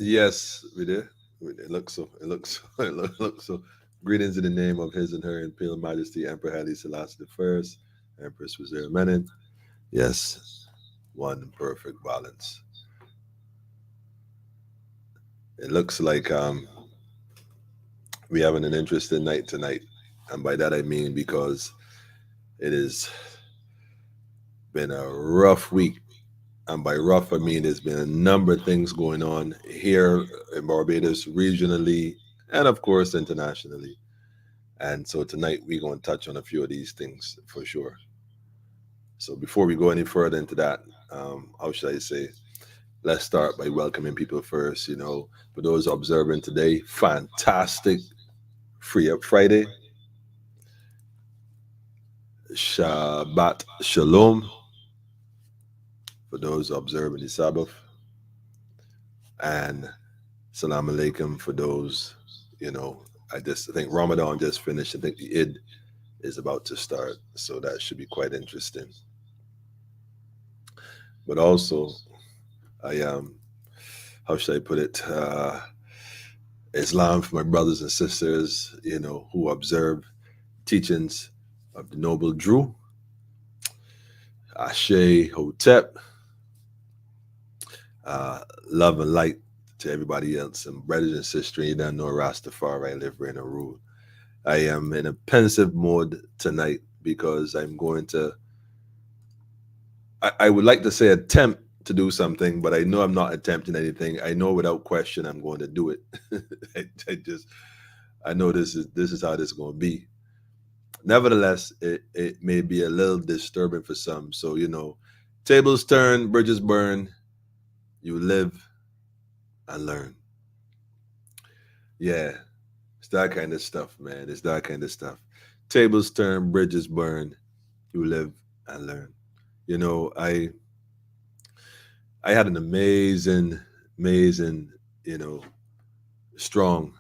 Yes, we did. It looks so. It looks so. Looks so. Greetings in the name of His and Her Imperial Majesty Emperor Haile Selassie the First, Empress Wazir Menin. Yes, one perfect balance. It looks like we having an interesting night tonight, and by that I mean because it has been a rough week, and by rough I mean there's been a number of things going on here in Barbados, regionally, and of course internationally. And so tonight we're going to touch on a few of these things for sure. So before we go any further into that, how should I say? Let's start by welcoming people first. For those observing today, fantastic Free Up Friday, Shabbat Shalom. For those observing the Sabbath, and Salam Alaikum for those, you know, I think Ramadan just finished. I think the Eid is about to start. So that should be quite interesting. But also, I how should I put it? Islam for my brothers and sisters, who observe teachings of the Noble Drew, Ashe Hotep, uh, love and light to everybody else, and brothers and sisters, you don't know Rastafari, live, reign, and rule. I am in a pensive mode tonight because I'm going to, I would like to say attempt to do something, but I know I'm not attempting anything. I know without question I'm going to do it. I know this is how this is going to be. Nevertheless, it may be a little disturbing for some. So, tables turn, bridges burn, you live and learn. Yeah, it's that kind of stuff, man. It's that kind of stuff. Tables turn, bridges burn, you live and learn. I had an amazing, you know, strong,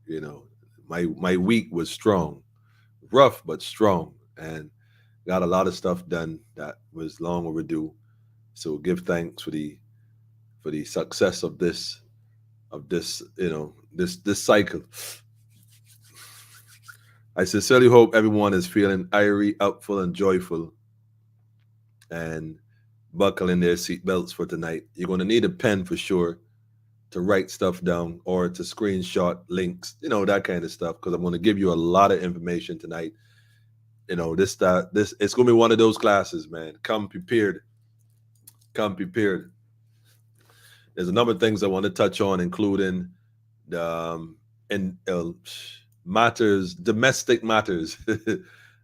you know, my week was strong, rough but strong, and got a lot of stuff done that was long overdue. So give thanks for the success of this, this cycle. I sincerely hope everyone is feeling irie, upful, and joyful, and buckling their seatbelts for tonight. You're going to need a pen for sure to write stuff down or to screenshot links, that kind of stuff, because I'm going to give you a lot of information tonight. This it's going to be one of those classes, man. Come prepared. Come prepared. There's a number of things I want to touch on, including the in matters, domestic matters,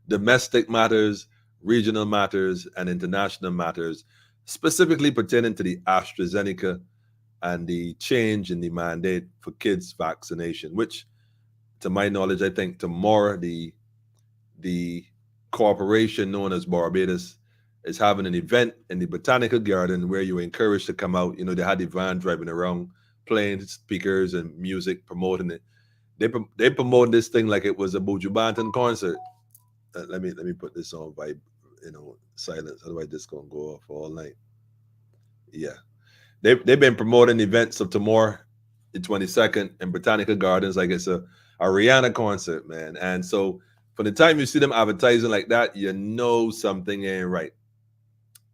domestic matters, regional matters, and international matters, specifically pertaining to the AstraZeneca and the change in the mandate for kids vaccination, which, to my knowledge, I think tomorrow the corporation known as Barbados is having an event in the Botanical Garden where you're encouraged to come out. They had the van driving around, playing speakers and music, promoting it. They promote this thing like it was a Buju Banton concert. Let me put this on vibe, silence. Otherwise, this gonna go off all night. Yeah, they've been promoting events of tomorrow, the 22nd, in Botanical Gardens like it's a Rihanna concert, man. And so, from the time you see them advertising like that, you know something ain't right.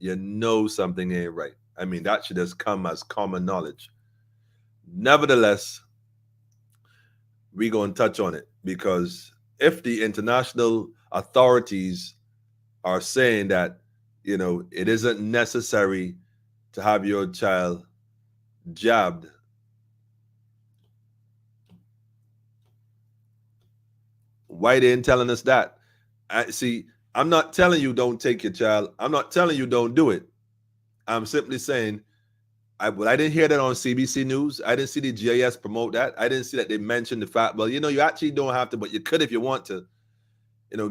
You know something ain't right. I mean, that should just come as common knowledge. Nevertheless, we're going to touch on it because if the international authorities are saying that, it isn't necessary to have your child jabbed, why they ain't telling us that? See, I'm not telling you don't take your child. I'm not telling you don't do it. I'm simply saying I didn't hear that on CBC News. I didn't see the GIS promote that. I didn't see that they mentioned the fact, well, you actually don't have to, but you could if you want to.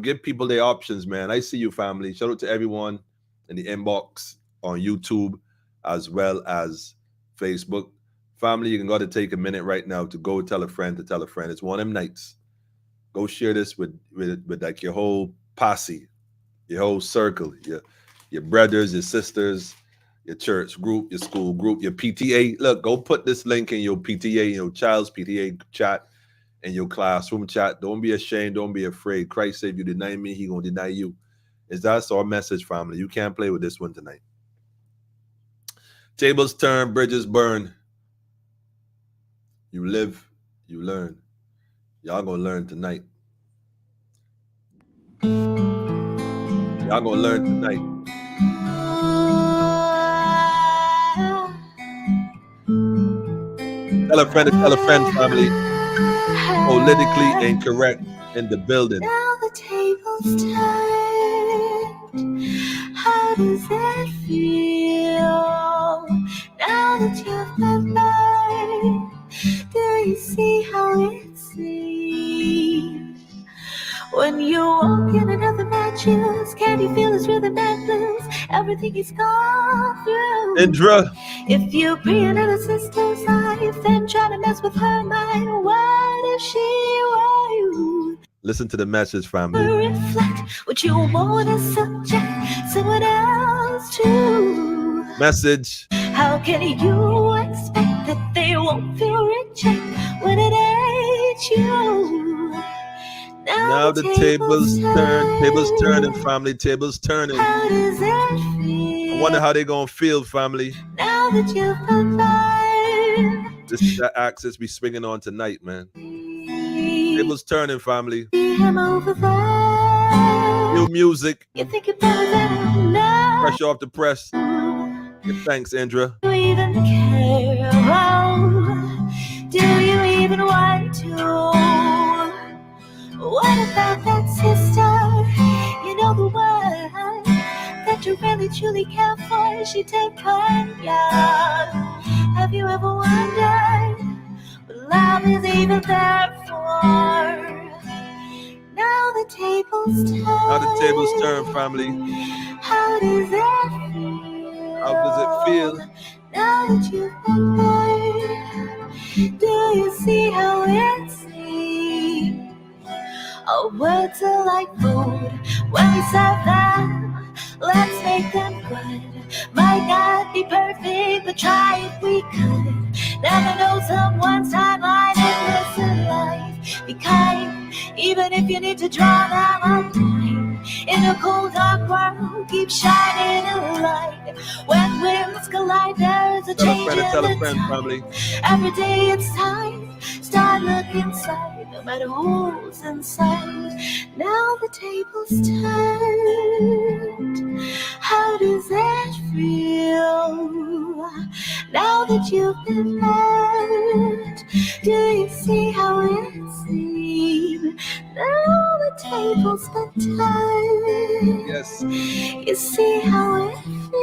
Give people their options, man. I see you, family. Shout out to everyone in the inbox on YouTube as well as Facebook. Family, you can go to take a minute right now to go tell a friend to tell a friend. It's one of them nights. Go share this with like your whole posse, your whole circle, your brothers, your sisters, your church group, your school group, your PTA. Look, go put this link in your PTA, your child's PTA chat, in your classroom chat. Don't be ashamed. Don't be afraid. Christ said, if you deny me, he gonna deny you. Is that's our message, family? You can't play with this one tonight. Tables turn, bridges burn. You live, you learn. Y'all gonna learn tonight. Y'all gonna learn tonight. Tell a friend, family. Politically incorrect in the building. Now the table's turned. How does it feel? Now that you've been burned, do you see how it seems? When you walk in another man's shoes, can you feel his rhythm and blues? Everything he's gone through. Indra. If you be another sister's life, then try to mess with her mind. What if she were you? Listen to the message, family. Reflect what you want to subject someone else to. Message. How can you expect that they won't feel reject when it ain't you? Now the tables turn. Tables turning, family. Tables turning. How does it feel? I wonder how they gonna feel, family. Now that you've been burned. This is that axis we swinging on tonight, man. Tables turning, family. See him over there. New music. You think you're better than him now. Fresh off the press. Give thanks, Indra. Do you even care? Oh, do you even want to? What about that sister? You know the one that you really truly care for. She take part, yeah. Have you ever wondered what love is even there for? Now the tables turn. Now the tables turn, family. How does it feel? How does it feel? Now that you've been burned, do you see how it seems? Our words are like food when we serve them. Let's make them good. Might not be perfect, but try if we could. Never know someone's timeline in this life. Be kind, even if you need to draw them a line. In a cold, dark world, keep shining a light. When winds collide, there's a change in the tide. Every day it's time, start looking inside. No matter who's inside. Now the table's turned. How does it feel? Now that you've been burned, do you see how it seems? Now the table's been turned. Yes. You see how it feels.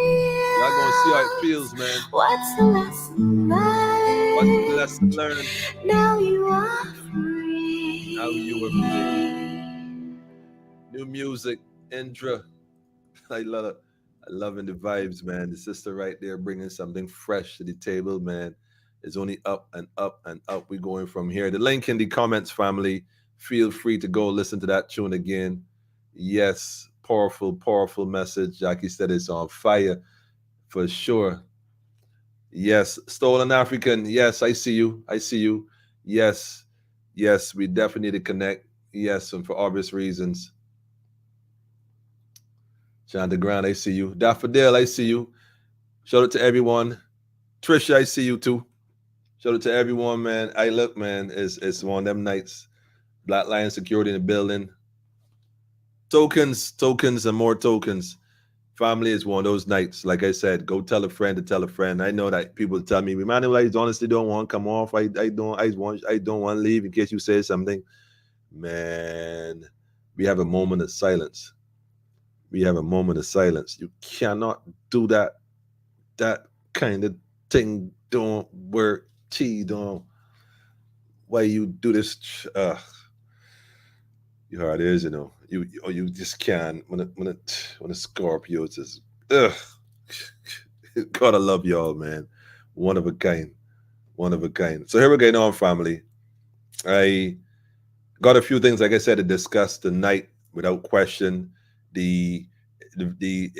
Y'all gonna see how it feels, man. What's the lesson learned? What's the lesson learned? Now you are free. Now you are free. New music, Indra. I love it. I loving the vibes, man. The sister right there bringing something fresh to the table, man. It's only up and up and up. We're going from here. The link in the comments, family. Feel free to go listen to that tune again. Yes, powerful, powerful message. Jackie said it's on fire for sure. Yes, Stolen African. Yes, I see you. I see you. Yes, yes, we definitely need to connect. Yes, and for obvious reasons. John DeGrand, I see you. Daffodil, I see you. Shout out to everyone. Trisha, I see you too. Shout out to everyone, man. I look, man, it's one of them nights. Black Lion Security in the building. Tokens, and more tokens. Family is one of those nights. Like I said, go tell a friend to tell a friend. I know that people tell me, Emmanuel, I honestly don't want to come off. I don't want to leave in case you say something. Man, we have a moment of silence. We have a moment of silence. You cannot do that. That kind of thing don't work. Don't. Why you do this? You heard it is, you know. You just can't. When a Scorpio just gotta love y'all, man. One of a kind. One of a kind. So here we're getting on, family. I got a few things, like I said, to discuss tonight without question. The the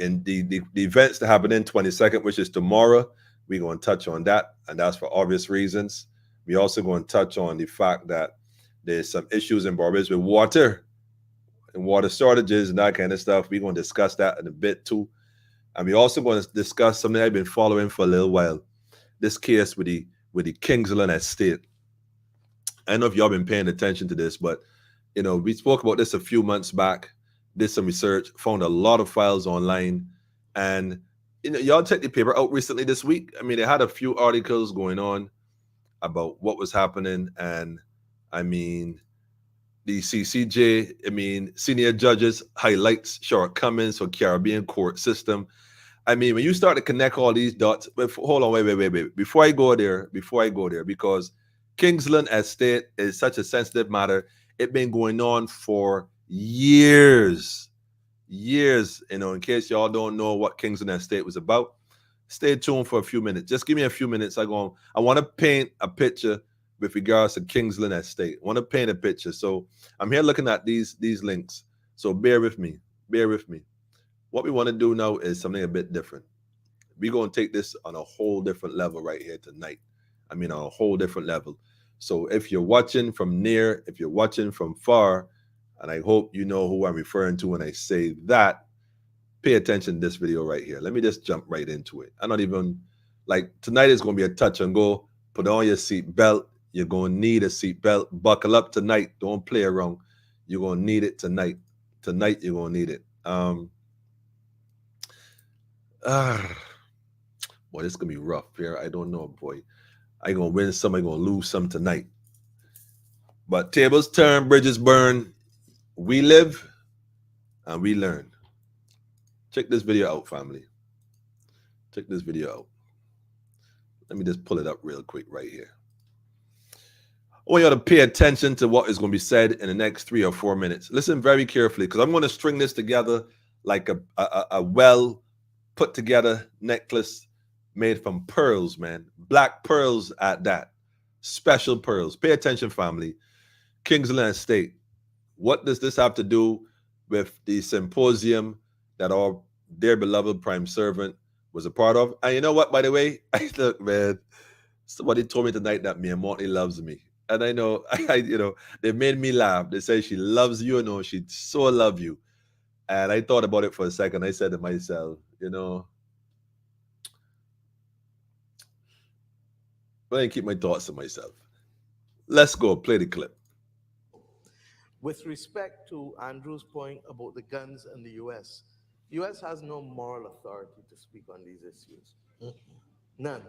events that happen in 22nd, which is tomorrow. We're going to touch on that, and that's for obvious reasons. We also going to touch on the fact that there's some issues in Barbados with water and water shortages and that kind of stuff. We're going to discuss that in a bit too. And we're also going to discuss something I've been following for a little while. This case with the Kingsland estate. I don't know if y'all been paying attention to this, but we spoke about this a few months back, did some research, found a lot of files online, and y'all checked the paper out recently this week. I mean, they had a few articles going on about what was happening, and I mean, the CCJ, I mean, senior judges highlights shortcomings for Caribbean court system. I mean, when you start to connect all these dots, but hold on, wait. Before I go there, because Kingsland Estate is such a sensitive matter. It's been going on for years. In case y'all don't know what Kingsland Estate was about, stay tuned for a few minutes. Just give me a few minutes. I want to paint a picture with regards to Kingsland Estate. I want to paint a picture. So I'm here looking at these links. So bear with me. What we want to do now is something a bit different. We're going to take this on a whole different level right here tonight. I mean, on a whole different level. So if you're watching from near, if you're watching from far, and I hope you know who I'm referring to when I say that, pay attention to this video right here. Let me just jump right into it. I'm not even, tonight is going to be a touch and go. Put on your seat belt. You're going to need a seat belt. Buckle up tonight. Don't play around. You're going to need it tonight. Tonight, you're going to need it. Boy, this is going to be rough here. I don't know, boy. I going to win some. I going to lose some tonight. But tables turn, bridges burn. We live and we learn. Check this video out, family. Check this video out. Let me just pull it up real quick right here. I want you to pay attention to what is going to be said in the next 3 or 4 minutes. Listen very carefully, because I'm going to string this together like a well put together necklace made from pearls, man. Black pearls at that. Special pearls. Pay attention, family. Kingsland Estate. What does this have to do with the symposium that our dear beloved prime servant was a part of? And you know what, by the way? Look, man, somebody told me tonight that Mia Mortley loves me. And I know, they made me laugh. They say she loves you, she so love you. And I thought about it for a second. I said to myself, but I keep my thoughts to myself. Let's go play the clip. With respect to Andrew's point about the guns in the U.S., U.S. has no moral authority to speak on these issues. None.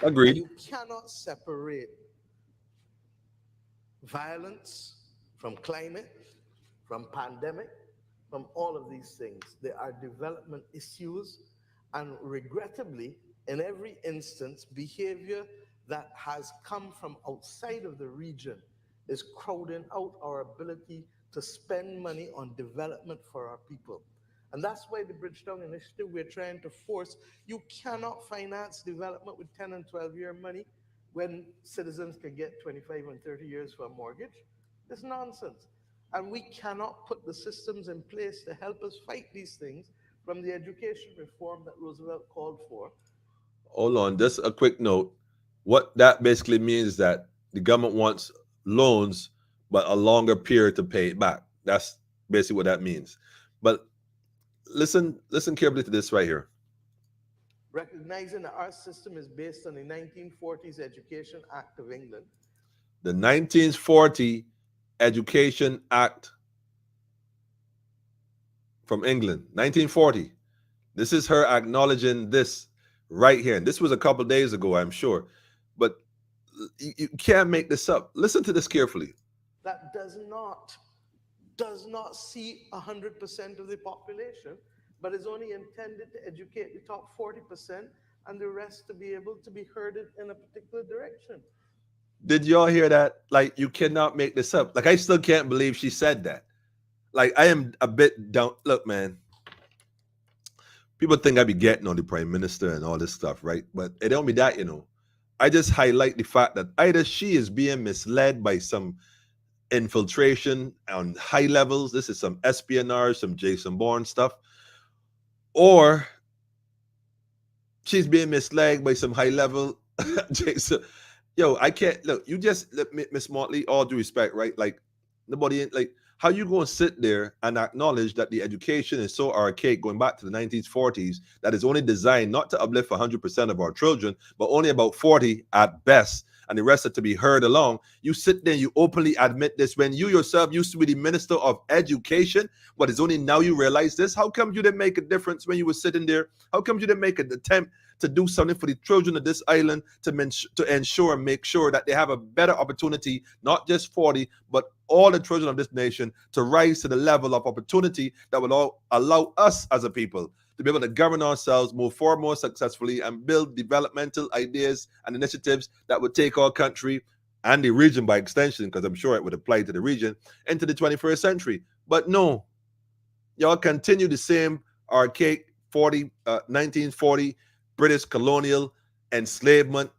Agreed. You cannot separate violence from climate, from pandemic, from all of these things. There are development issues, and regrettably, in every instance, behavior that has come from outside of the region is crowding out our ability to spend money on development for our people. And that's why the Bridgetown Initiative, we're trying to force, you cannot finance development with 10 and 12-year money when citizens can get 25 and 30 years for a mortgage. It's nonsense. And we cannot put the systems in place to help us fight these things, from the education reform that Roosevelt called for. Hold on, just a quick note. What that basically means is that the government wants loans, but a longer period to pay it back. That's basically what that means. But listen carefully to this right here. Recognizing that our system is based on the 1940s Education Act of England. The 1940 Education Act from England, 1940. This is her acknowledging this right here. And this was a couple days ago, I'm sure. But you can't make this up. Listen to this carefully. That does not see 100% of the population, but is only intended to educate the top 40% and the rest to be able to be herded in a particular direction. Did y'all hear that? You cannot make this up. I still can't believe she said that. I am a bit down. Look, man, people think I be getting on the prime minister and all this stuff, right? But it don't be that, I just highlight the fact that either she is being misled by some infiltration on high levels. This is some espionage, some Jason Bourne stuff. Or she's being misled by some high level Jason. Yo, I can't look. You just Miss Motley. All due respect, right? Like nobody like how you going to sit there and acknowledge that the education is so archaic, going back to the 1940s, that is only designed not to uplift 100% of our children, but only about 40 at best, and the rest are to be heard along. You sit there, you openly admit this when you yourself used to be the minister of education, but it's only now you realize this. How come you didn't make a difference when you were sitting there? How come you didn't make an attempt to do something for the children of this island to ensure and make sure that they have a better opportunity, not just 40, but all the children of this nation to rise to the level of opportunity that will allow us as a people to be able to govern ourselves, move forward more successfully, and build developmental ideas and initiatives that would take our country and the region by extension, because I'm sure it would apply to the region, into the 21st century. But no, y'all continue the same archaic 1940 British colonial enslavement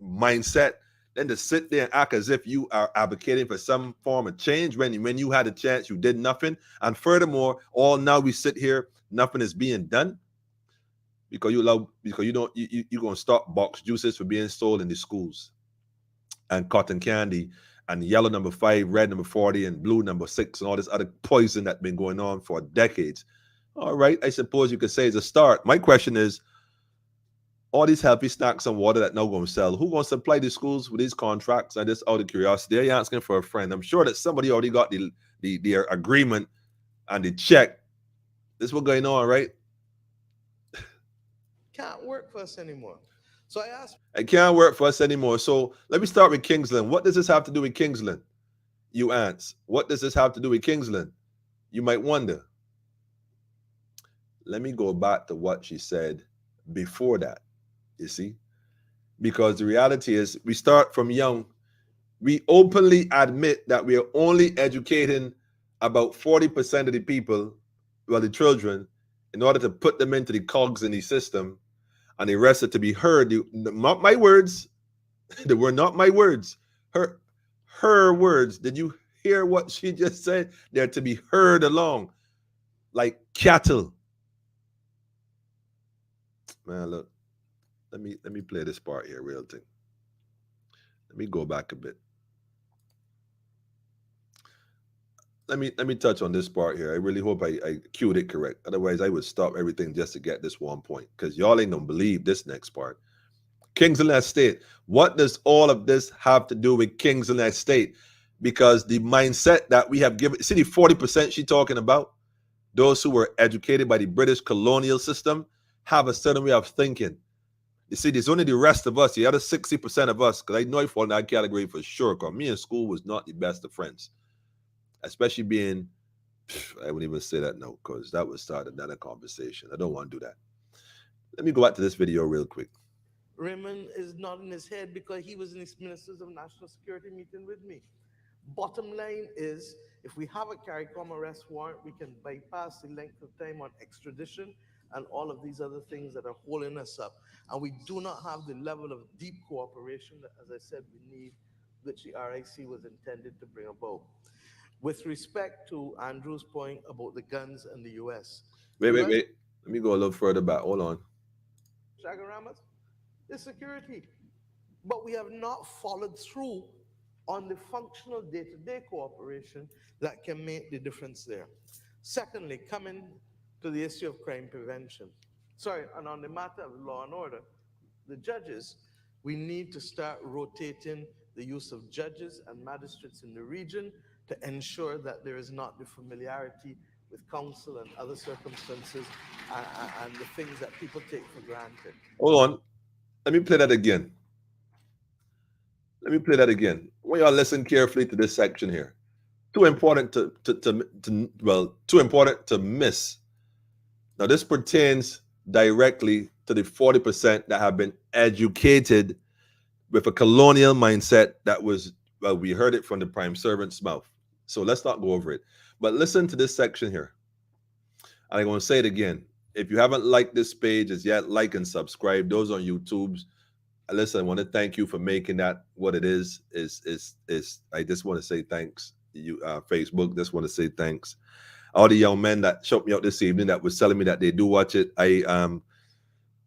mindset, then to sit there and act as if you are advocating for some form of change when you had a chance, you did nothing. And furthermore, all now we sit here, nothing is being done because you're gonna stop box juices for being sold in the schools, and cotton candy and yellow number 5, red number 40, and blue number 6, and all this other poison that's been going on for decades. All right, I suppose you could say it's a start. My question is, all these healthy snacks and water that now going to sell, who going to supply the schools with these contracts? And just out of curiosity, they're asking for a friend. I'm sure that somebody already got the agreement and the check. This is what's going on, right? Can't work for us anymore. So I asked, It can't work for us anymore. So let me start with Kingsland. What does this have to do with Kingsland? You ants. What does this have to do with Kingsland? You might wonder. Let me go back to what she said before that. You see? Because the reality is we start from young. We openly admit that we are only educating about 40% of the people, well, the children, in order to put them into the cogs in the system, and the rest are to be heard. Not my words. They were not my words. Her words. Did you hear what she just said? They're to be heard along like cattle. Man, look. Let me play this part here, real thing. Let me go back a bit. Let me touch on this part here. I really hope I cued it correct. Otherwise, I would stop everything just to get this one point, because y'all ain't gonna believe this next part. Kingsland Estate. What does all of this have to do with Kingsland Estate? Because the mindset that we have given, see the 40% she talking about, those who were educated by the British colonial system have a certain way of thinking. You see, there's only the rest of us, the other 60% of us, because I know I fall in that category for sure, because me in school was not the best of friends. Especially being, I wouldn't even say that no, because that would start another conversation. I don't want to do that. Let me go back to this video real quick. Raymond is nodding his head because he was in his Ministers of National Security meeting with me. Bottom line is, if we have a CARICOM arrest warrant, we can bypass the length of time on extradition and all of these other things that are holding us up. And we do not have the level of deep cooperation that, as I said, we need, which the RIC was intended to bring about. With respect to Andrew's point about the guns and the US. Wait. Let me go a little further back. Hold on. Shagaramas, the security. But we have not followed through on the functional day-to-day cooperation that can make the difference there. Secondly, coming to the issue of crime prevention. Sorry, and on the matter of law and order, the judges, we need to start rotating the use of judges and magistrates in the region to ensure that there is not the familiarity with counsel and other circumstances and the things that people take for granted. Hold on. Let me play that again. Let me play that again. When y'all listen carefully to this section here. Too important too important to miss. Now, this pertains directly to the 40% that have been educated with a colonial mindset that was, well, we heard it from the prime servant's mouth. So let's not go over it. But listen to this section here. And I'm going to say it again. If you haven't liked this page as yet, like and subscribe. Those on YouTube's. Listen, I want to thank you for making that what it is. I just want to say thanks. Facebook. Just want to say thanks. All the young men that showed me out this evening that was telling me that they do watch it. I am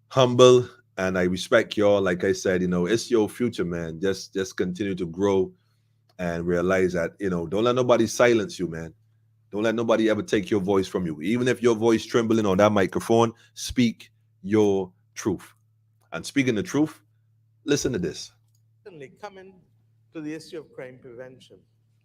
humble and I respect y'all. Like I said, it's your future, man. Just continue to grow and realize that, don't let nobody silence you, man. Don't let nobody ever take your voice from you. Even if your voice trembling on that microphone, speak your truth. And speaking the truth, listen to this. Certainly, coming to the issue of crime prevention.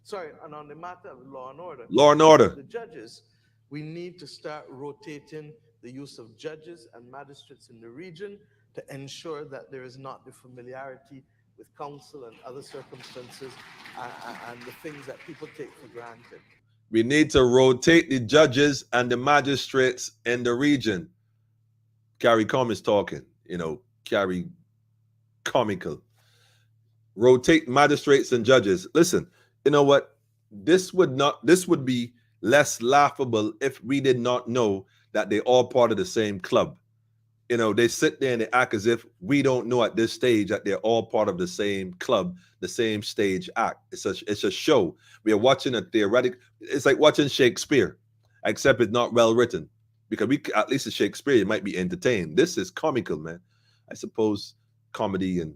Sorry, and on the matter of law and order. Law and order. The judges, we need to start rotating the use of judges and magistrates in the region to ensure that there is not the familiarity with counsel and other circumstances and the things that people take for granted. We need to rotate the judges and the magistrates in the region. Carrie Com is talking, Carrie comical. Rotate magistrates and judges. Listen, you know what? This would be less laughable if we did not know that they're all part of the same club. They sit there and they act as if we don't know at this stage that they're all part of the same club, the same stage act. It's a show. We are watching a theoretic. It's like watching Shakespeare, except it's not well written. Because at least in Shakespeare, you might be entertained. This is comical, man. I suppose comedy and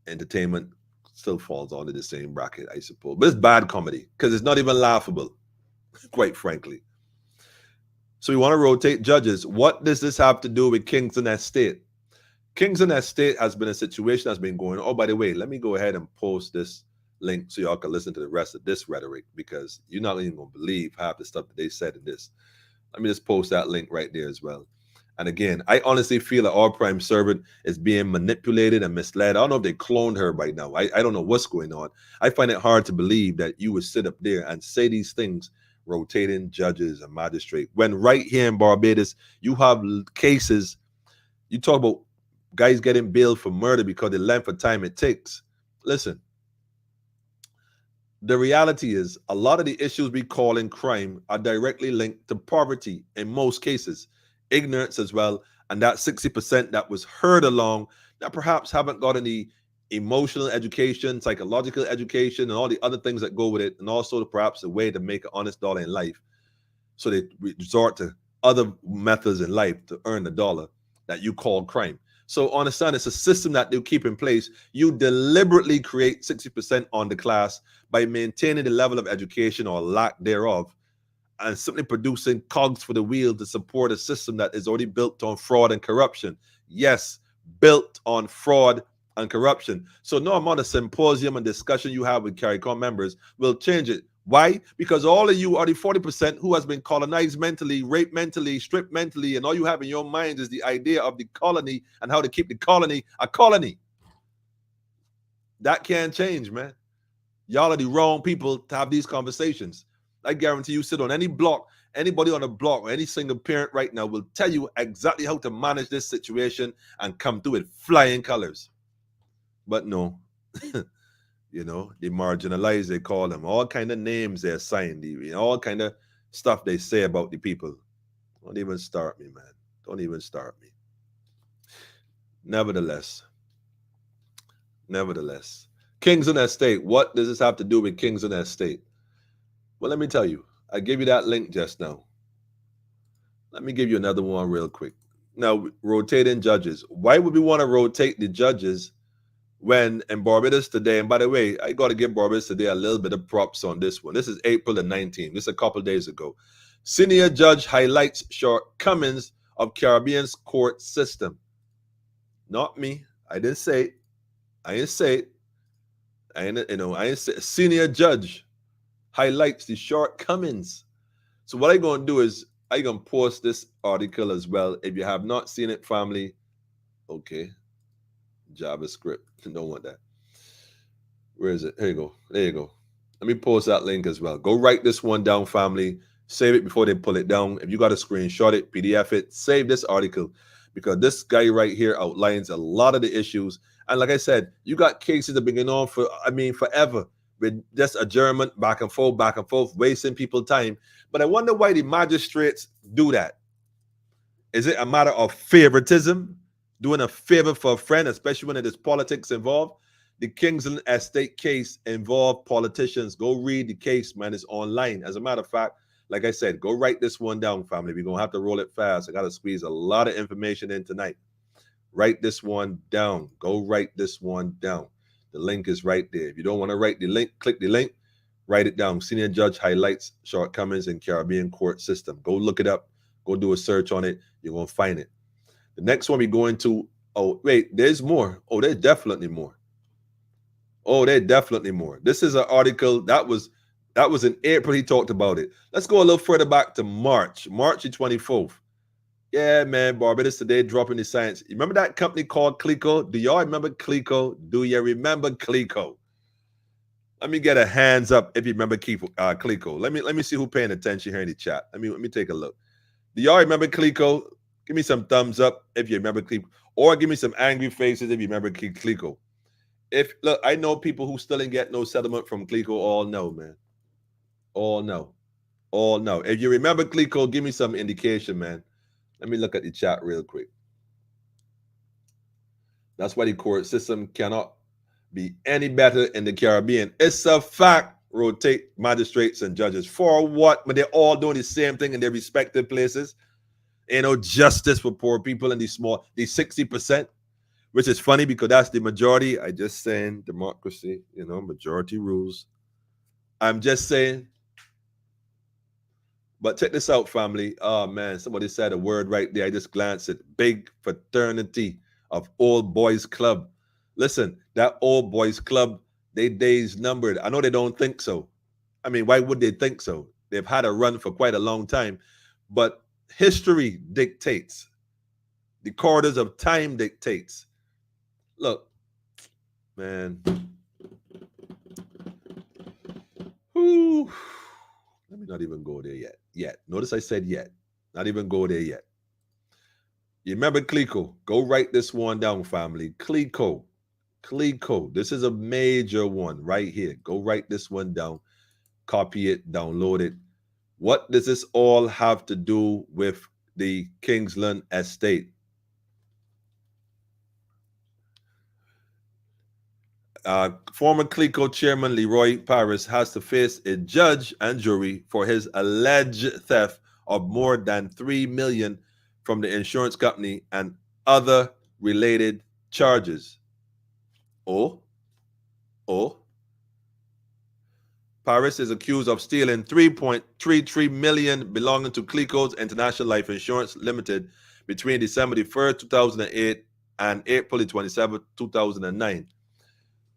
entertainment still falls under the same bracket, I suppose. But it's bad comedy because it's not even laughable, quite frankly. So we want to rotate judges. What does this have to do with Kingsland Estate? Kingsland Estate has been a situation that's been going on. Oh, by the way, let me go ahead and post this link so y'all can listen to the rest of this rhetoric because you're not even going to believe half the stuff that they said in this. Let me just post that link right there as well. And again, I honestly feel that our prime servant is being manipulated and misled. I don't know if they cloned her right now. I don't know what's going on. I find it hard to believe that you would sit up there and say these things, rotating judges and magistrate, when right here in Barbados, you have cases, you talk about guys getting bailed for murder because the length of time it takes. Listen, the reality is a lot of the issues we call in crime are directly linked to poverty in most cases, ignorance as well, and that 60% that was heard along that perhaps haven't got any emotional education, psychological education, and all the other things that go with it, and also perhaps a way to make an honest dollar in life. So they resort to other methods in life to earn the dollar that you call crime. So understand, it's a system that they keep in place. You deliberately create 60% on the class by maintaining the level of education or lack thereof, and simply producing cogs for the wheel to support a system that is already built on fraud and corruption. Yes, built on fraud and corruption. So no amount of symposium and discussion you have with CARICOM members will change it. Why? Because all of you are the 40% who has been colonized mentally, raped mentally, stripped mentally, and all you have in your mind is the idea of the colony and how to keep the colony a colony. That can't change, man. Y'all are the wrong people to have these conversations. I guarantee you sit on any block, anybody on a block or any single parent right now will tell you exactly how to manage this situation and come through with flying colors. But no, the marginalized, they call them, all kind of names they assign, all kind of stuff they say about the people. Don't even start me, man. Don't even start me. Nevertheless, Kingsland Estate, what does this have to do with Kingsland Estate? Well, let me tell you, I gave you that link just now. Let me give you another one real quick. Now, rotating judges. Why would we want to rotate the judges when in Barbados today, and by the way, I got to give Barbados today a little bit of props on this one. This is April the 19th. This is a couple days ago. Senior judge highlights shortcomings of Caribbean's court system. Not me. I didn't say it. I didn't say it. Senior judge highlights the shortcomings. So what I'm going to do is I'm going to post this article as well. If you have not seen it, family, okay. JavaScript. Don't want that. Where is it? Here you go. There you go. Let me post that link as well. Go write this one down, family. Save it before they pull it down. If you got a screenshot it, PDF it, save this article because this guy right here outlines a lot of the issues. And like I said, you got cases that have been going on for, forever with just adjournment, back and forth, wasting people's time. But I wonder why the magistrates do that. Is it a matter of favoritism? Doing a favor for a friend, especially when there's politics involved? The Kingsland estate case involved politicians. Go read the case, man. It's online. As a matter of fact, like I said, go write this one down, family. We're going to have to roll it fast. I got to squeeze a lot of information in tonight. Write this one down. Go write this one down. The link is right there. If you don't want to write the link, click the link, write it down. Senior judge highlights shortcomings in Caribbean court system. Go look it up. Go do a search on it. You're going to find it. The next one we go into, oh, wait, there's more. Oh, there's definitely more. Oh, there's definitely more. This is an article that was in April. He talked about it. Let's go a little further back to March the 24th. Yeah, man, Barbados today dropping the science. You remember that company called Clico? Do y'all remember Clico? Do you remember Clico? Let me get a hands up if you remember Clico. Let me see who paying attention here in the chat. Let me take a look. Do y'all remember Clico? Give me some thumbs up if you remember Clico, or give me some angry faces if you remember Clico. Look, I know people who still didn't get no settlement from Clico. All know, man. All know. If you remember Clico, give me some indication, man. Let me look at the chat real quick. That's why the court system cannot be any better in the Caribbean. It's a fact. Rotate magistrates and judges. For what? But they're all doing the same thing in their respective places. Ain't no justice for poor people in the 60%, which is funny because that's the majority. I just saying democracy, majority rules. I'm just saying. But check this out, family. Oh, man, somebody said a word right there. I just glanced at big fraternity of old boys club. Listen, that old boys club, they days numbered. I know they don't think so. I mean, why would they think so? They've had a run for quite a long time. But history dictates. The corridors of time dictates. Look, man. Whew. Let me not even go there yet. Notice I said yet. Not even go there yet. You remember Clico? Go write this one down, family. Clico. This is a major one right here. Go write this one down. Copy it. Download it. What does this all have to do with the Kingsland estate? Former Clico chairman Leroy Paris has to face a judge and jury for his alleged theft of more than $3 million from the insurance company and other related charges. Paris is accused of stealing $3.33 million belonging to Clico's International Life Insurance Limited between December 1st, 2008 and April 27th, 2009.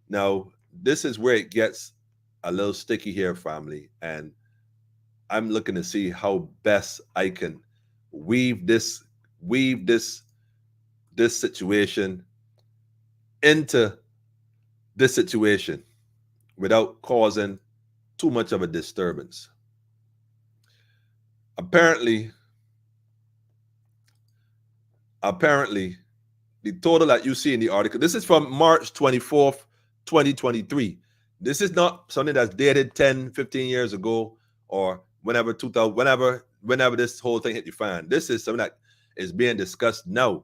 Now, this is where it gets a little sticky here, family, and I'm looking to see how best I can weave this situation into this situation without causing too much of a disturbance. Apparently, the total that you see in the article, this is from March 24th, 2023. This is not something that's dated 10, 15 years ago or whenever this whole thing hit the fan. This is something that is being discussed now.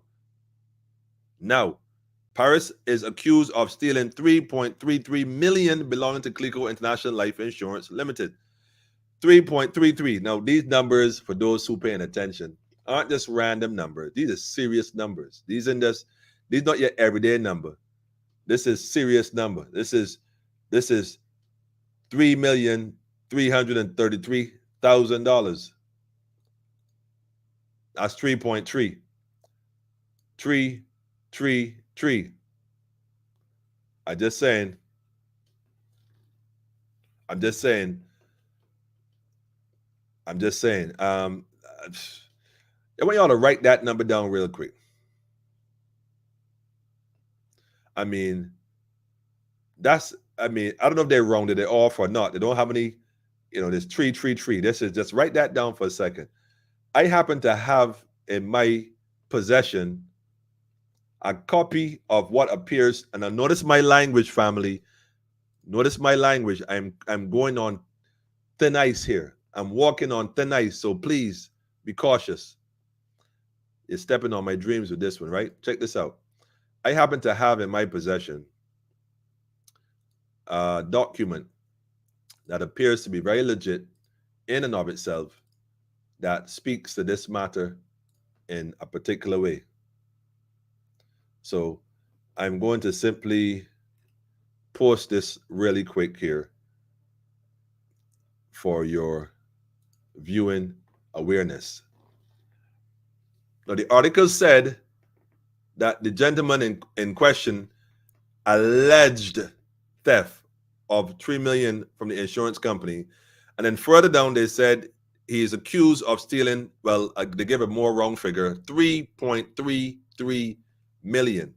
Paris is accused of stealing $3.33 million belonging to Clico International Life Insurance Limited. 3.33. Now, these numbers, for those who paying attention, aren't just random numbers. These are serious numbers. These not your everyday number. This is serious number. This is $3,333,000. That's 3.3. 3. I'm just saying. I want y'all to write that number down real quick. I mean, I don't know if they're rounded it off or not. They don't have any, there's 3. This is just write that down for a second. I happen to have in my possession a copy of what appears, and now notice my language, family. Notice my language. I'm going on thin ice here. I'm walking on thin ice, so please be cautious. You're stepping on my dreams with this one, right? Check this out. I happen to have in my possession document that appears to be very legit in and of itself that speaks to this matter in a particular way. So I'm going to simply post this really quick here for your viewing awareness. Now, the article said that the gentleman in question alleged theft of $3 million from the insurance company. And then further down, they said he is accused of stealing, well, they give a more wrong figure, 3.33 million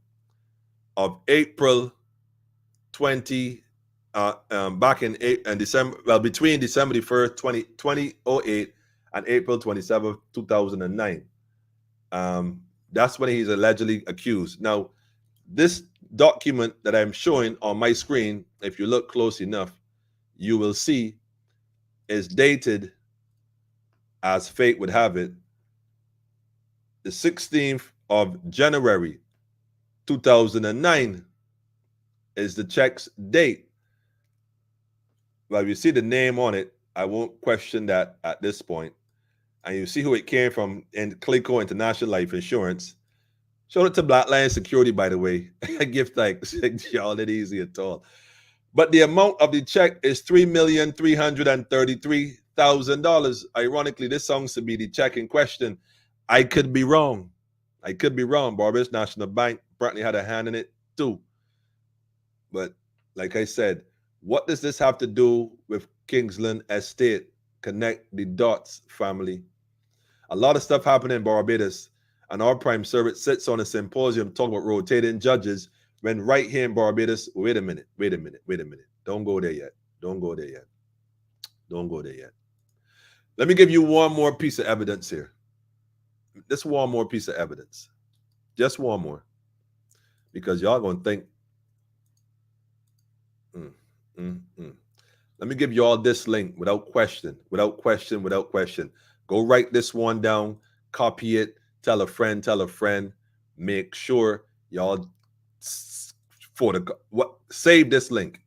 of April 20, back in December, well, between December the 1st, 2008 and April 27th, 2009. That's when he's allegedly accused. Now, this document that I'm showing on my screen, if you look close enough, you will see is dated, as fate would have it, the 16th of January 2009 is the check's date. Well, you see the name on it. I won't question that at this point. And you see who it came from in Clico International Life Insurance. Shout out to Blackline Security, by the way. I give thanks. Y'all, it easy at all. But the amount of the check is $3,333,000. Ironically, this sounds to be the check in question. I could be wrong. Barbados National Bank apparently had a hand in it too. But like I said, what does this have to do with Kingsland Estate? Connect the dots, family. A lot of stuff happening in Barbados, and our prime service sits on a symposium talking about rotating judges, when right here in Barbados, wait a minute. Don't go there yet. Let me give you one more piece of evidence here. Just one more piece of evidence. Just one more. Because y'all going to think, Let me give you all this link without question. Go write this one down, copy it, tell a friend. Make sure y'all save this link.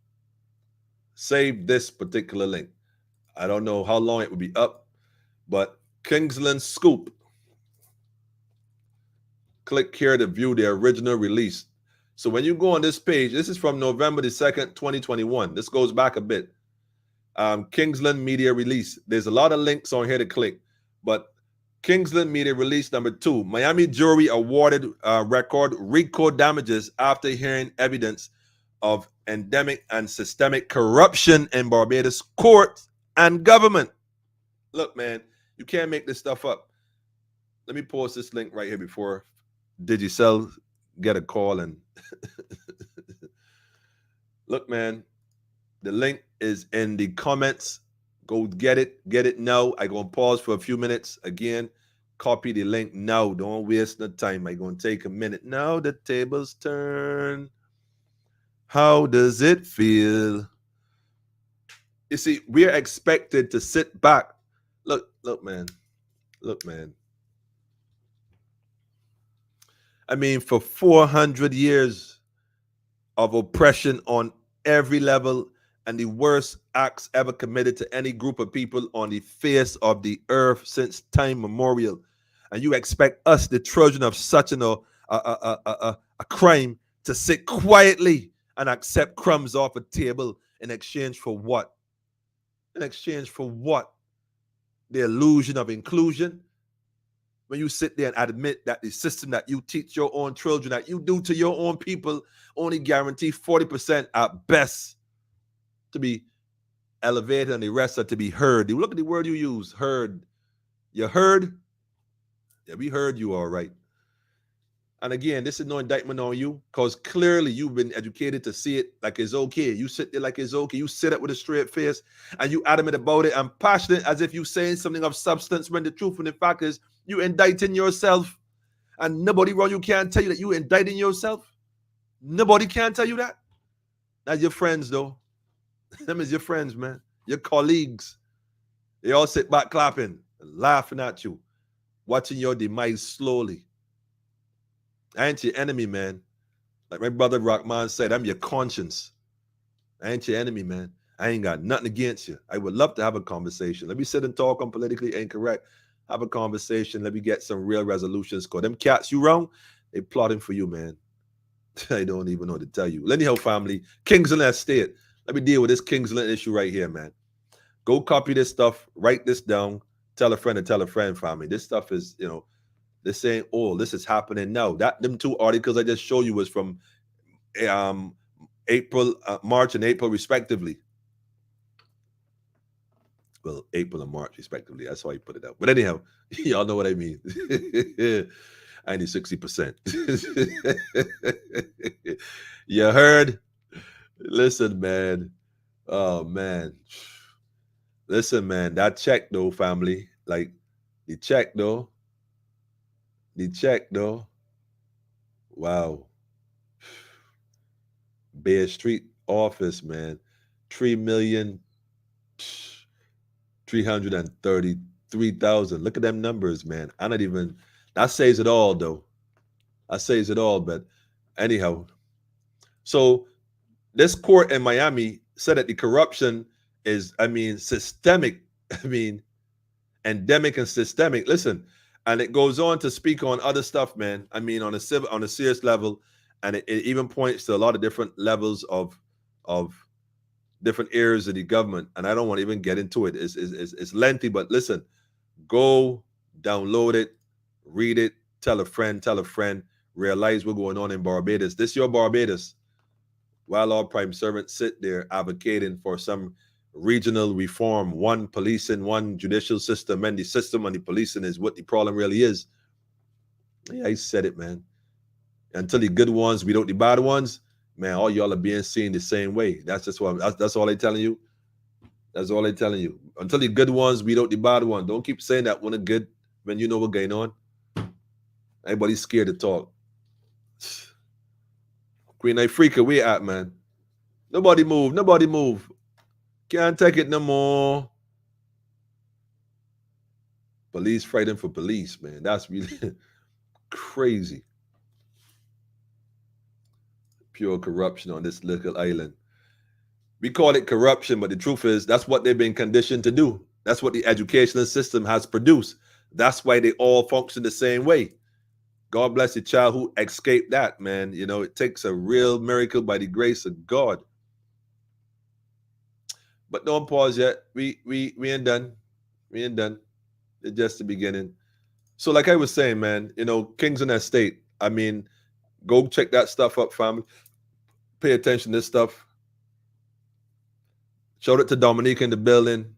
Save this particular link. I don't know how long it will be up, but Kingsland Scoop. Click here to view the original release. So when you go on this page, this is from November the 2nd, 2021. This goes back a bit. Kingsland Media Release. There's a lot of links on here to click, but Kingsland Media Release number 2. Miami jury awarded record RICO damages after hearing evidence of endemic and systemic corruption in Barbados courts and government. Look, man, you can't make this stuff up. Let me post this link right here before Digicel get a call and look, man, the link is in the comments. Go get it now. I gonna pause for a few minutes again. Copy the link now. Don't waste no time. I gonna take a minute. Now the tables turn. How does it feel? You see, we're expected to sit back. Look, man. I mean, for 400 years of oppression on every level and the worst acts ever committed to any group of people on the face of the earth since time memorial. And you expect us, the children of such a crime, to sit quietly and accept crumbs off a table in exchange for what? The illusion of inclusion. When you sit there and admit that the system that you teach your own children, that you do to your own people, only guarantee 40% at best to be elevated and the rest are to be heard. You look at the word you use, heard. You heard? Yeah, we heard you all right. And again, this is no indictment on you, because clearly you've been educated to see it like it's okay. You sit there like it's okay. You sit up with a straight face and you adamant about it and passionate as if you're saying something of substance, when the truth and the fact is you indicting yourself. And nobody around you can't tell you that you indicting yourself. Nobody can tell you that. That's your friends, though. Them is your friends, man. Your colleagues. They all sit back clapping, laughing at you, watching your demise slowly. I ain't your enemy, man. Like my brother Rockman said, I'm your conscience. I ain't your enemy, man. I ain't got nothing against you. I would love to have a conversation. Let me sit and talk on politically incorrect. Have a conversation. Let me get some real resolutions. Cause them cats you wrong, they plotting for you, man. I don't even know what to tell you. Well, anyhow, family, Kingsland State. Let me deal with this Kingsland issue right here, man. Go copy this stuff, write this down, tell a friend and tell a friend, family. This stuff is, this ain't all. This is happening now. Them two articles I just showed you was from April, March and April, respectively. Well, April and March, respectively. That's why I put it out. But anyhow, y'all know what I mean. I need 60%. You heard? Listen, man. Oh, man. Listen, man. That check, though, family. Like, the check, though. Wow. Bear Street office, man. 3,333,000. Look at them numbers, man. I not even. That says it all, though. That says it all. But anyhow, so this court in Miami said that the corruption is, systemic. Endemic and systemic. Listen, and it goes on to speak on other stuff, man. On a serious level, and it even points to a lot of different levels of different areas of the government. And I don't want to even get into it. It's lengthy, but listen, go download it, read it, tell a friend, realize what's going on in Barbados. This your Barbados. While our prime servants sit there advocating for some regional reform, one policing, one judicial system, and the system and the policing is what the problem really is. Yeah, I said it, man. Until the good ones beat out the bad ones, man, all y'all are being seen the same way. That's just what that's all they telling you. That's all they telling you. Until the good ones beat out the bad one. Don't keep saying that one is good when you know what's going on. Everybody's scared to talk. Queen Africa, where at, man? Nobody move. Can't take it no more. Police fighting for police, man. That's really crazy. Pure corruption on this little island. We call it corruption, but the truth is that's what they've been conditioned to do. That's what the educational system has produced. That's why they all function the same way. God bless the child who escaped that, man. It takes a real miracle by the grace of God. But don't pause yet. We ain't done. We ain't done. It's just the beginning. So like I was saying, man, Kingsland Estate. Go check that stuff up, family. Pay attention to this stuff. Showed it to Dominique in the building.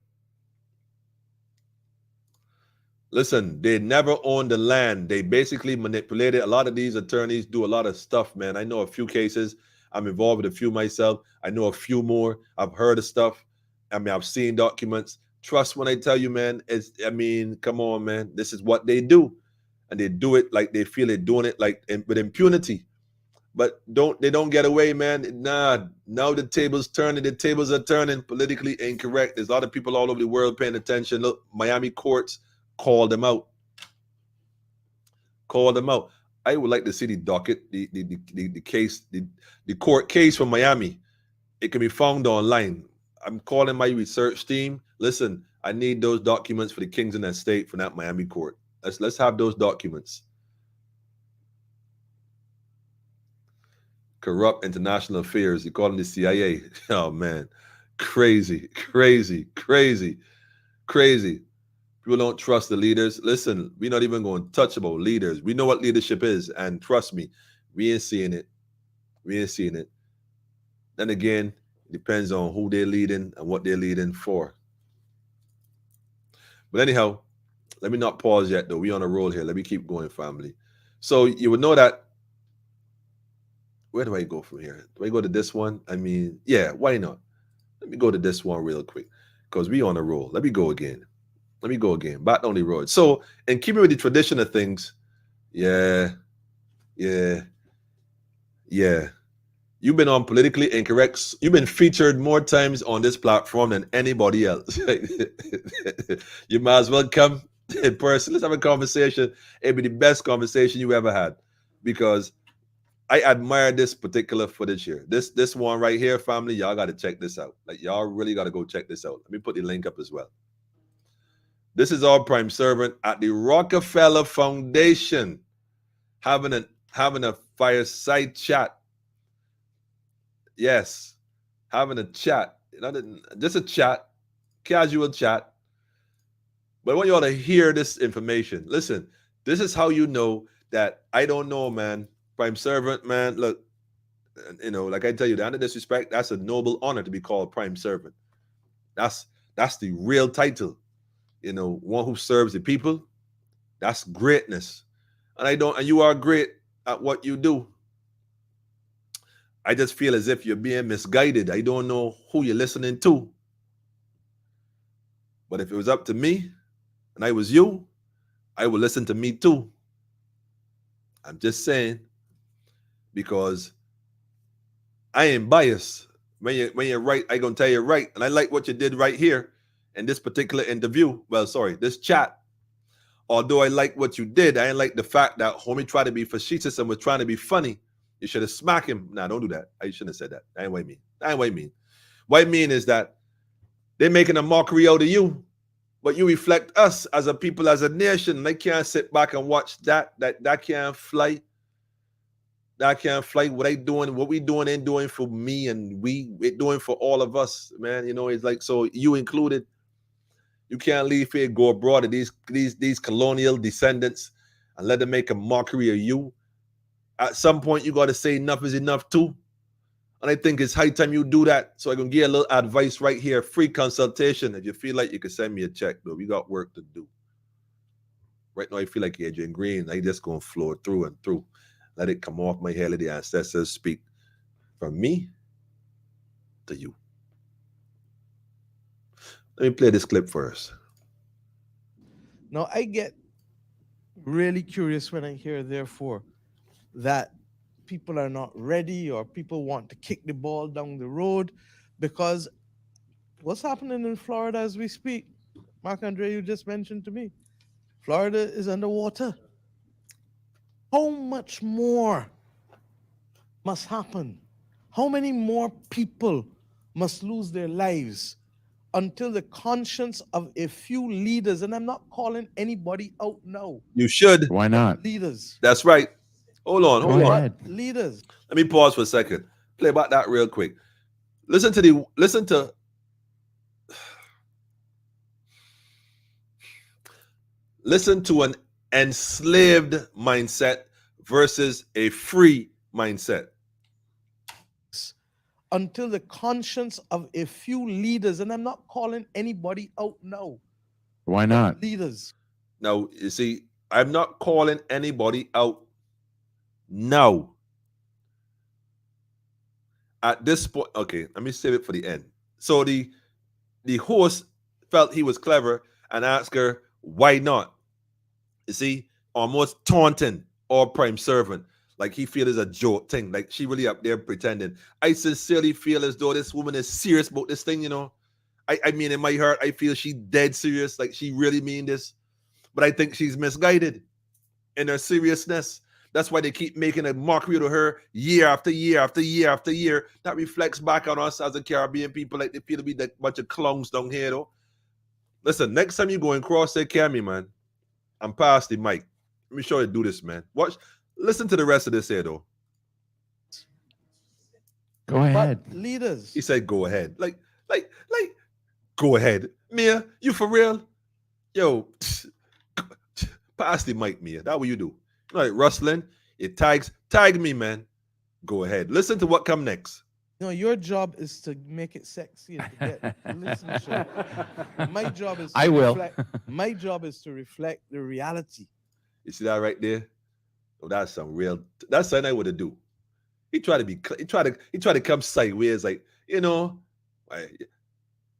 Listen, they never owned the land. They basically manipulated. A lot of these attorneys do a lot of stuff, man. I know a few cases. I'm involved with a few myself. I know a few more. I've heard of stuff. I've seen documents. Trust when I tell you, man. Come on, man. This is what they do. And they do it like they feel they're doing it with impunity. But they don't get away, man. Nah, now the tables turning. The tables are turning politically incorrect. There's a lot of people all over the world paying attention. Look, Miami courts called them out. I would like to see the docket, the case, the court case from Miami. It can be found online. I'm calling my research team. Listen, I need those documents for the Kingsland Estate from that Miami court. Let's have those documents. Corrupt international affairs. You call them the CIA. Oh, man. Crazy. People don't trust the leaders. Listen, we're not even going to touch about leaders. We know what leadership is. And trust me, we ain't seeing it. Then again, it depends on who they're leading and what they're leading for. But anyhow, let me not pause yet, though. We on a roll here. Let me keep going, family. So you would know that. Where do I go from here? Do I go to this one? Yeah, why not? Let me go to this one real quick because we on a roll. Let me go again. Back on the road. So, in keeping with the tradition of things, yeah. You've been on Politically Incorrect. You've been featured more times on this platform than anybody else. You might as well come in person. Let's have a conversation. It'll be the best conversation you ever had because I admire this particular footage here. This one right here, family, y'all got to check this out. Like y'all really got to go check this out. Let me put the link up as well. This is our prime servant at the Rockefeller Foundation having a fireside chat. Yes, having a chat. Just a chat, casual chat. But I want you all to hear this information. Listen, this is how you know that I don't know, man. Prime servant, man. Look, like I tell you, the under disrespect, that's a noble honor to be called prime servant. That's the real title. One who serves the people. That's greatness. And you are great at what you do. I just feel as if you're being misguided. I don't know who you're listening to. But if it was up to me and I was you, I would listen to me too. I'm just saying, because I ain't biased. When you're right, I gonna tell you right. And I like what you did right here in this particular interview. Well, sorry, this chat. Although I like what you did, I ain't like the fact that homie tried to be facetious and was trying to be funny. You should have smacked him. Nah, don't do that. I shouldn't have said that. That ain't what I mean. That ain't what I mean. What I mean is that they're making a mockery out of you, but you reflect us as a people, as a nation. They can't sit back and watch that. That can't fly. That can't fly. What we doing ain't doing for me, and we're doing for all of us, man. It's like, so you included. You can't leave here, go abroad to these colonial descendants and let them make a mockery of you. At some point, you got to say enough is enough too. And I think it's high time you do that. So I can give you a little advice right here, free consultation. If you feel like you can send me a check, though, we got work to do. Right now, I feel like Adrian Green. I just going to flow through and through. Let it come off my head, let the ancestors speak from me to you. Let me play this clip first. Now, I get really curious when I hear, therefore, that people are not ready or people want to kick the ball down the road, because what's happening in Florida as we speak, Mark Andre, you just mentioned to me, Florida is underwater. How much more must happen? How many more people must lose their lives until the conscience of a few leaders, and I'm not calling anybody out now. You should. Why not? Leaders. That's right. Hold on. Go ahead. Leaders. Let me pause for a second. Play back that real quick. Listen to an enslaved mindset versus a free mindset. Until the conscience of a few leaders, and I'm not calling anybody out now. Why not? Leaders. Now, you see, I'm not calling anybody out now. At this point, okay, let me save it for the end. So the host felt he was clever and asked her, why not? You see, almost taunting or prime servant. Like he feel it's a joke thing. Like she really up there pretending. I sincerely feel as though this woman is serious about this thing, I mean, in my heart, I feel she dead serious. Like she really mean this. But I think she's misguided in her seriousness. That's why they keep making a mockery of her year after year after year after year. That reflects back on us as a Caribbean people. Like they feel to be that bunch of clowns down here, though. Listen, next time you go and cross that Cammy, man, I'm past the mic. Let me show you do this, man. Watch. Listen to the rest of this here, though. Go ahead. But leaders. He said, go ahead. Like, go ahead. Mia, you for real? Yo, pass the mic, Mia. That's what you do. All right, rustling. It tag me, man. Go ahead. Listen to what come next. No, your job is to make it sexy and to get listenership. My job is to reflect. My job is to reflect the reality. You see that right there? Oh, that's something I would have do. He tried to come sideways, like,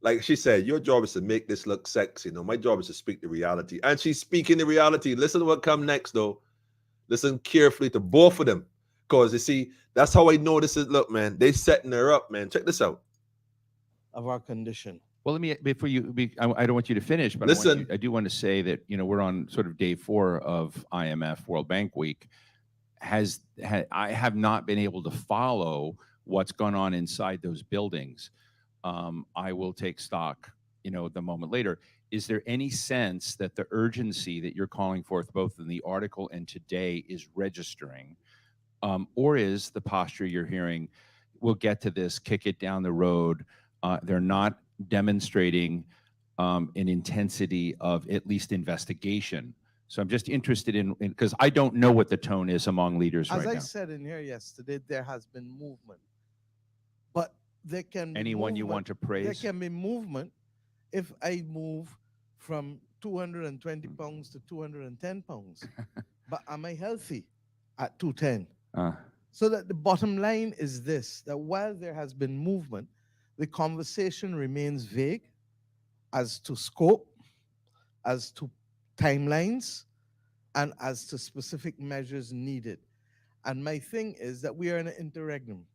like she said, your job is to make this look sexy. My job is to speak the reality. And she's speaking the reality. Listen to what come next, though. Listen carefully to both of them. Because you see, that's how I know this is, look, man, they setting her up, man. Check this out. Of our condition. Well, let me, before I don't want you to finish, but listen. I do want to say that, we're on sort of day 4 of IMF World Bank Week. I have not been able to follow what's gone on inside those buildings. I will take stock, the moment later. Is there any sense that the urgency that you're calling forth, both in the article and today, is registering, or is the posture you're hearing, we'll get to this, kick it down the road? They're not demonstrating an intensity of at least investigation. So I'm just interested in, because I don't know what the tone is among leaders As right I now. said in here yesterday, there has been movement. But there can be Anyone you want to There praise? can be movement if I move from 220 pounds to 210 pounds. But am I healthy at 210? So that the bottom line is this, that while there has been movement, the conversation remains vague as to scope, as to timelines, and as to specific measures needed. And my thing is that we are in an interregnum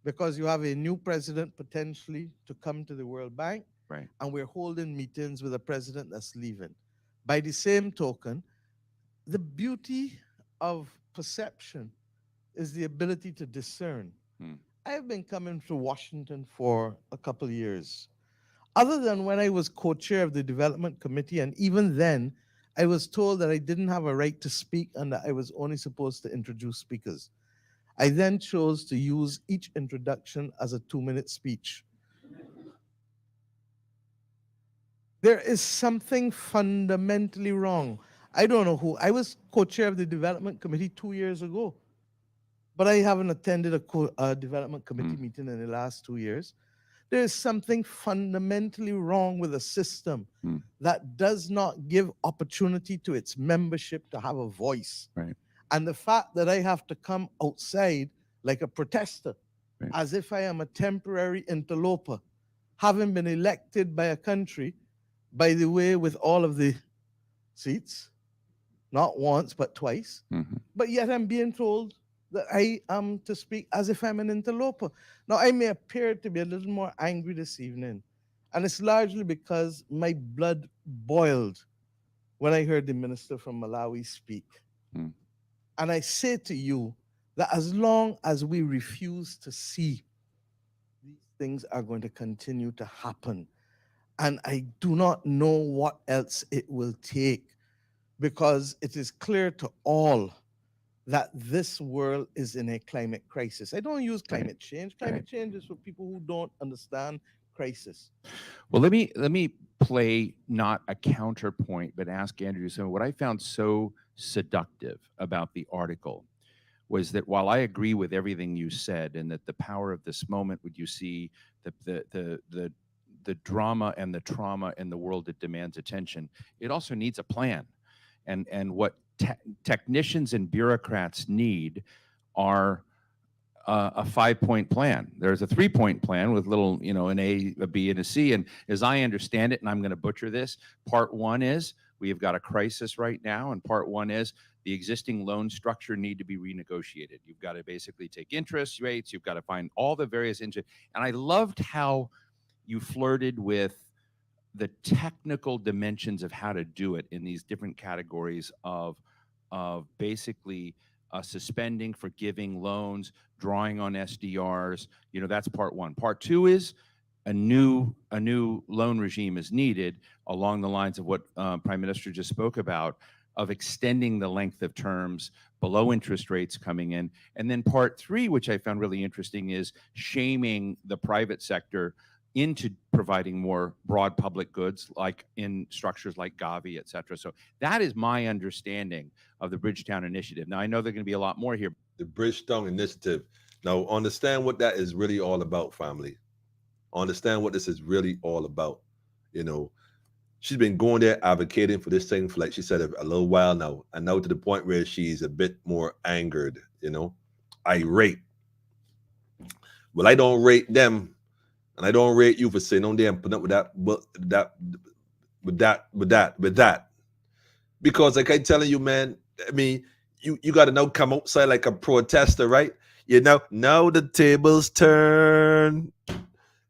because you have a new president potentially to come to the World Bank, Right. and we're holding meetings with a president that's leaving. By the same token, the beauty of perception is the ability to discern. I have been coming to Washington for a couple of years. Other than when I was co-chair of the development committee, and even then, I was told that I didn't have a right to speak and that I was only supposed to introduce speakers. I then chose to use each introduction as a 2-minute speech. There is something fundamentally wrong. I don't know who. I was co-chair of the development committee 2 years ago, but I haven't attended a development committee meeting in the last 2 years. There is something fundamentally wrong with a system that does not give opportunity to its membership to have a voice. Right. And the fact that I have to come outside like a protester, Right. as if I am a temporary interloper, having been elected by a country, by the way, with all of the seats, not once, but twice, but yet I'm being told that I am to speak as if I'm an interloper. Now, I may appear to be a little more angry this evening, and it's largely because my blood boiled when I heard the minister from Malawi speak. And I say to you that as long as we refuse to see, these things are going to continue to happen. And I do not know what else it will take, because it is clear to all that this world is in a climate crisis. I don't use climate change. Climate change is for people who don't understand crisis. Well, let me play not a counterpoint, but ask Andrew something. What I found so seductive about the article was that while I agree with everything you said, and that the power of this moment, would you see the drama and the trauma in the world that demands attention, it also needs a plan. And what technicians and bureaucrats need are a 5-point plan. There's a 3-point plan with little, an A, a B, and a C. And as I understand it, and I'm going to butcher this, part one is we have got a crisis right now, and part one is the existing loan structure need to be renegotiated. You've got to basically take interest rates. You've got to find all the various interest. And I loved how you flirted with the technical dimensions of how to do it in these different categories of basically suspending, forgiving loans, drawing on SDRs. That's part one. Part two is a new loan regime is needed along the lines of what Prime Minister just spoke about, of extending the length of terms, below interest rates coming in. And then part three, which I found really interesting, is shaming the private sector into providing more broad public goods, like in structures like Gavi, et cetera. So that is my understanding of the Bridgetown Initiative. Now, I know there's going to be a lot more here. The Bridgetown Initiative. Now, understand what that is really all about, family. Understand what this is really all about. She's been going there advocating for this thing for, like she said, a little while now. And now to the point where she's a bit more angered, irate. Well, I don't rate them. And I don't rate you for saying no damn putting up with that. Because like I'm telling you, man, I mean, you gotta now come outside like a protester, right? Now the tables turn.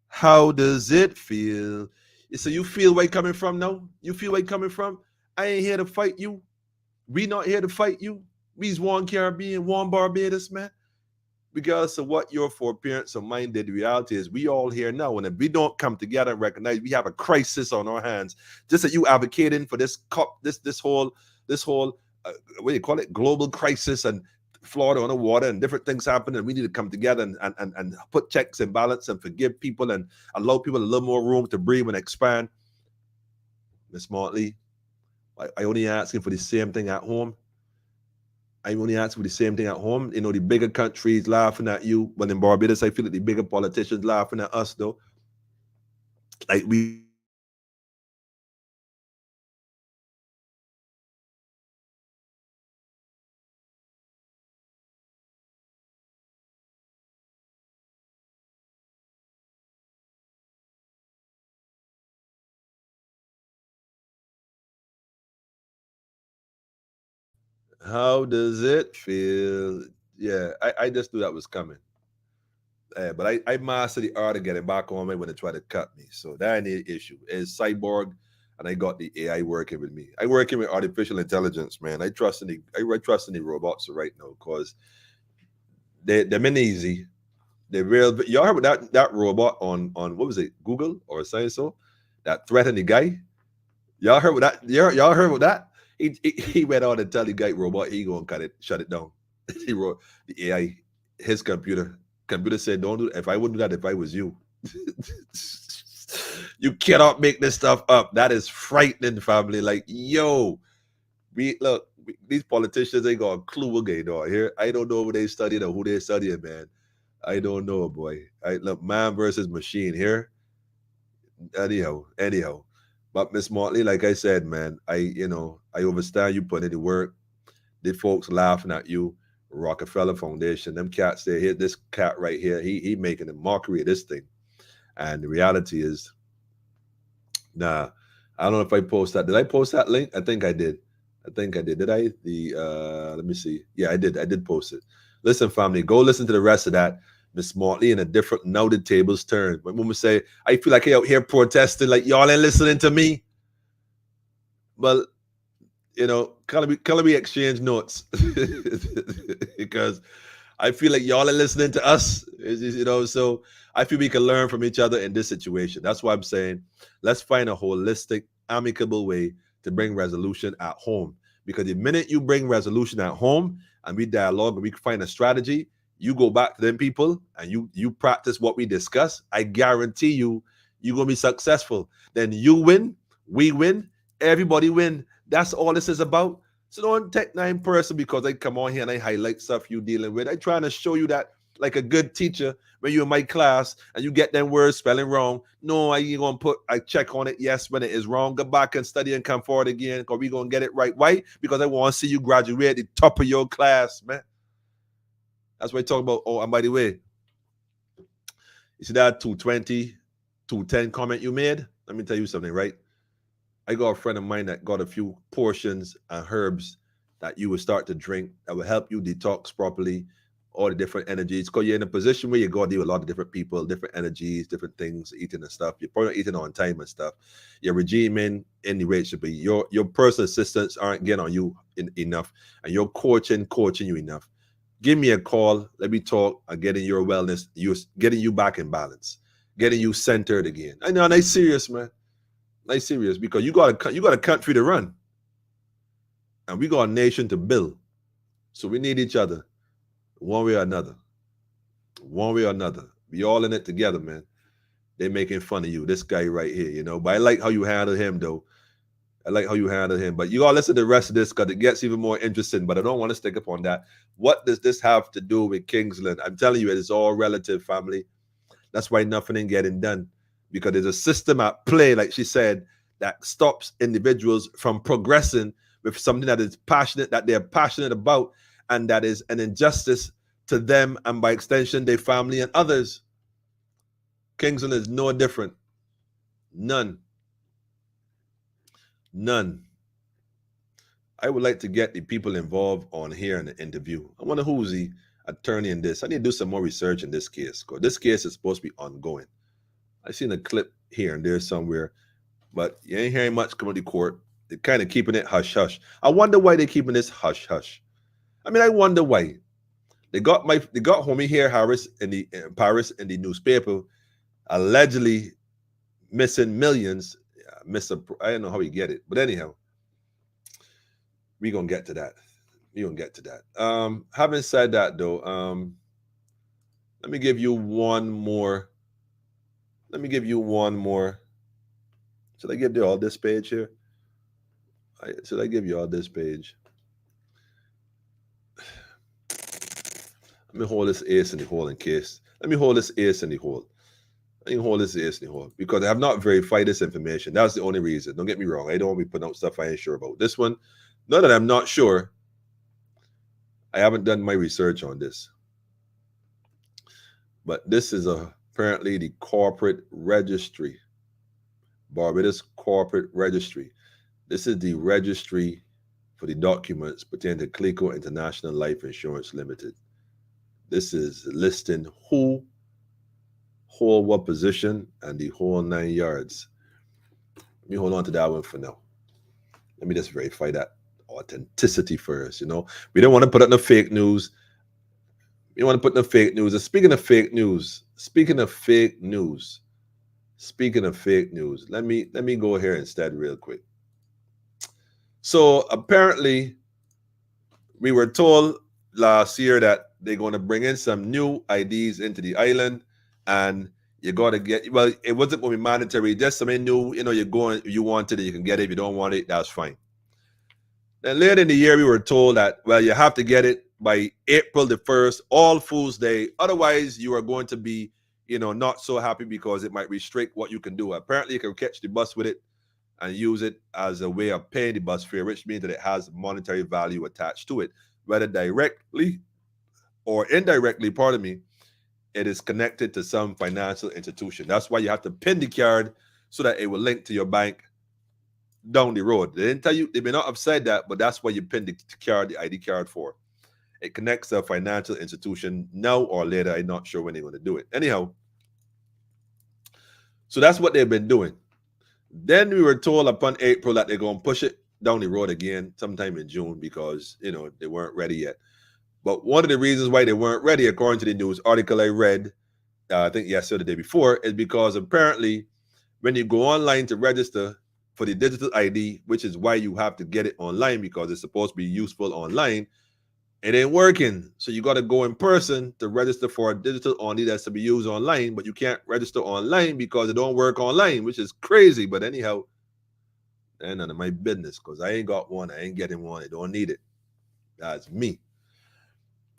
How does it feel? So you feel where I'm coming from now? You feel where I'm coming from? I ain't here to fight you. We not here to fight you. We's one Caribbean, one Barbados, man. Regardless of what your foreparents or mine did, the reality is we all here now. And if we don't come together and recognize we have a crisis on our hands, just that you advocating for this whole what do you call it, global crisis, and Florida on the water and different things happen, and we need to come together and put checks and balance and forgive people and allow people a little more room to breathe and expand. Miss Motley, I only asking for the same thing at home. I only ask for the same thing at home. You know, the bigger countries laughing at you. But in Barbados, I feel like the bigger politicians laughing at us, though. Like we don't know what they study and what they know. How does it feel? Yeah, I just knew that was coming. But I mastered the art of getting back on me when they try to cut me. So that ain't the issue. It's cyborg, and I got the AI working with me. I working with artificial intelligence, man. I trust in the robots right now because they're been easy. They're real. Y'all heard about that robot on what was it, Google or something so? That threatened the guy. Y'all heard what that? Y'all heard what that? He went on and tell the guy robot he gonna shut it down. He wrote the AI, his computer said, "Don't do that. If I wouldn't do that, if I was you." You cannot make this stuff up. That is frightening, family. Like, yo, these politicians ain't got a clue what going on here. I don't know what they studied or who they studying, man. I don't know, boy. I look, man versus machine here. Anyhow. But Miss Motley, like I said, man, I understand you putting in the work. The folks laughing at you. Rockefeller Foundation, them cats there. Here, this cat right here, he making a mockery of this thing. And the reality is, nah, I don't know if I post that. Did I post that link? I think I did. Did I? Let me see. Yeah, I did. I did post it. Listen, family, go listen to the rest of that. Miss Motley in a different, now the tables turn. When women say, I feel like I out here protesting, like y'all ain't listening to me. Well, can we exchange notes? Because I feel like y'all are listening to us, so I feel we can learn from each other in this situation. That's why I'm saying let's find a holistic, amicable way to bring resolution at home. Because the minute you bring resolution at home and we dialogue and we find a strategy, you go back to them people and you practice what we discuss, I guarantee you're going to be successful. Then you win, we win, everybody win. That's all this is about. So don't take 9% because I come on here and I highlight stuff you dealing with. I trying to show you that like a good teacher when you're in my class and you get them words spelling wrong. No, I ain't gonna I check on it. Yes, when it is wrong, go back and study and come forward again because we gonna get it right. Why? Because I want to see you graduate at the top of your class, man. That's what I talk about. Oh, and by the way, you see that 220, 210 comment you made? Let me tell you something, right? I got a friend of mine that got a few portions and herbs that you would start to drink that will help you detox properly, all the different energies. Because you're in a position where you got to deal with a lot of different people, different energies, different things, eating and stuff. You're probably not eating on time and stuff. Your regime in the rate should be your personal assistants aren't getting on you enough, and your coaching you enough. Give me a call. Let me talk. I'm getting your wellness. Getting you back in balance, getting you centered again. I know, and I'm serious, man. Like serious, because you got a country to run, and we got a nation to build. So we need each other, one way or another. One way or another, we all in it together, man. They making fun of you, this guy right here, But I like how you handle him, though. I like how you handle him. But you all listen to the rest of this because it gets even more interesting. But I don't want to stick up on that. What does this have to do with Kingsland? I'm telling you, it's all relative, family. That's why nothing ain't getting done. Because there's a system at play, like she said, that stops individuals from progressing with something that they're passionate about, and that is an injustice to them and by extension their family and others. Kingsland is no different. None. I would like to get the people involved on here in the interview. I wonder who's the attorney in this. I need to do some more research in this case, because this case is supposed to be ongoing. I seen a clip here and there somewhere, but you ain't hearing much coming to court. They're kind of keeping it hush hush. I wonder why they're keeping this hush hush. I mean, I wonder why. They got homie here Harris in the in Paris in the newspaper allegedly missing millions. I don't know how he get it, but anyhow, we gonna get to that. We gonna get to that. Having said that, though, let me give you one more. Let me give you one more. Should I give you all this page here? Should I give you all this page? Let me hold this ace in the hole in case. Let me hold this ace in the hole. I can hold this ace in the hole because I have not verified this information. That's the only reason. Don't get me wrong. I don't want to be putting out stuff I ain't sure about. This one, not that I'm not sure. I haven't done my research on this. But this is apparently the corporate registry. Barbados Corporate Registry. This is the registry for the documents pertaining to Clico International Life Insurance Limited. This is listing who, hold what position, and the whole 9 yards. Let me hold on to that one for now. Let me just verify that authenticity first. You know, we don't want to put up no fake news. We don't want to put no fake news. And speaking of fake news, let me go here instead real quick. So apparently, we were told last year that they're going to bring in some new IDs into the island, and you got to get. Well, it wasn't going to be mandatory. Just something new. You know, you wanted it, you can get it. If you don't want it, that's fine. Then later in the year, we were told that you have to get it by April the 1st, All Fools Day. Otherwise, you are going to be, not so happy because it might restrict what you can do. Apparently, you can catch the bus with it and use it as a way of paying the bus fare, which means that it has monetary value attached to it, whether directly or indirectly, pardon me, it is connected to some financial institution. That's why you have to pin the card so that it will link to your bank down the road. They didn't tell you, they may not have said that, but that's why you pin the card, the ID card for. It connects to a financial institution now or later. I'm not sure when they're going to do it. Anyhow, so that's what they've been doing. Then we were told upon April that they're going to push it down the road again sometime in June because, they weren't ready yet. But one of the reasons why they weren't ready, according to the news article I read, I think yesterday or the day before, is because apparently when you go online to register for the digital ID, which is why you have to get it online because it's supposed to be useful online, it ain't working. So you got to go in person to register for a digital only that's to be used online, but you can't register online because it don't work online, which is crazy. But anyhow, ain't none of my business because I ain't got one. I ain't getting one. I don't need it. That's me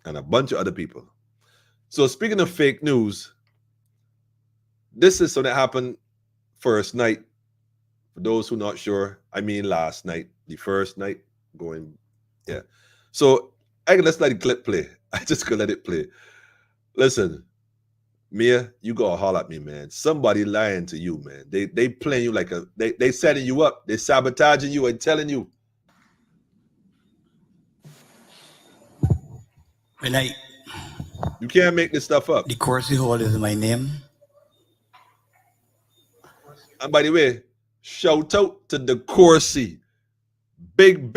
and a bunch of other people. So speaking of fake news, this is something that happened first night. For those who not sure, I mean last night, the first night going, yeah. So let's let the clip play. I just gonna let it play. Listen, Mia, you gotta holler at me, man. Somebody lying to you, man. They playing you like they setting you up. They sabotaging you and telling you. When You can't make this stuff up. the Corsi Hall is my name. And by the way, shout out to the Corsi. Big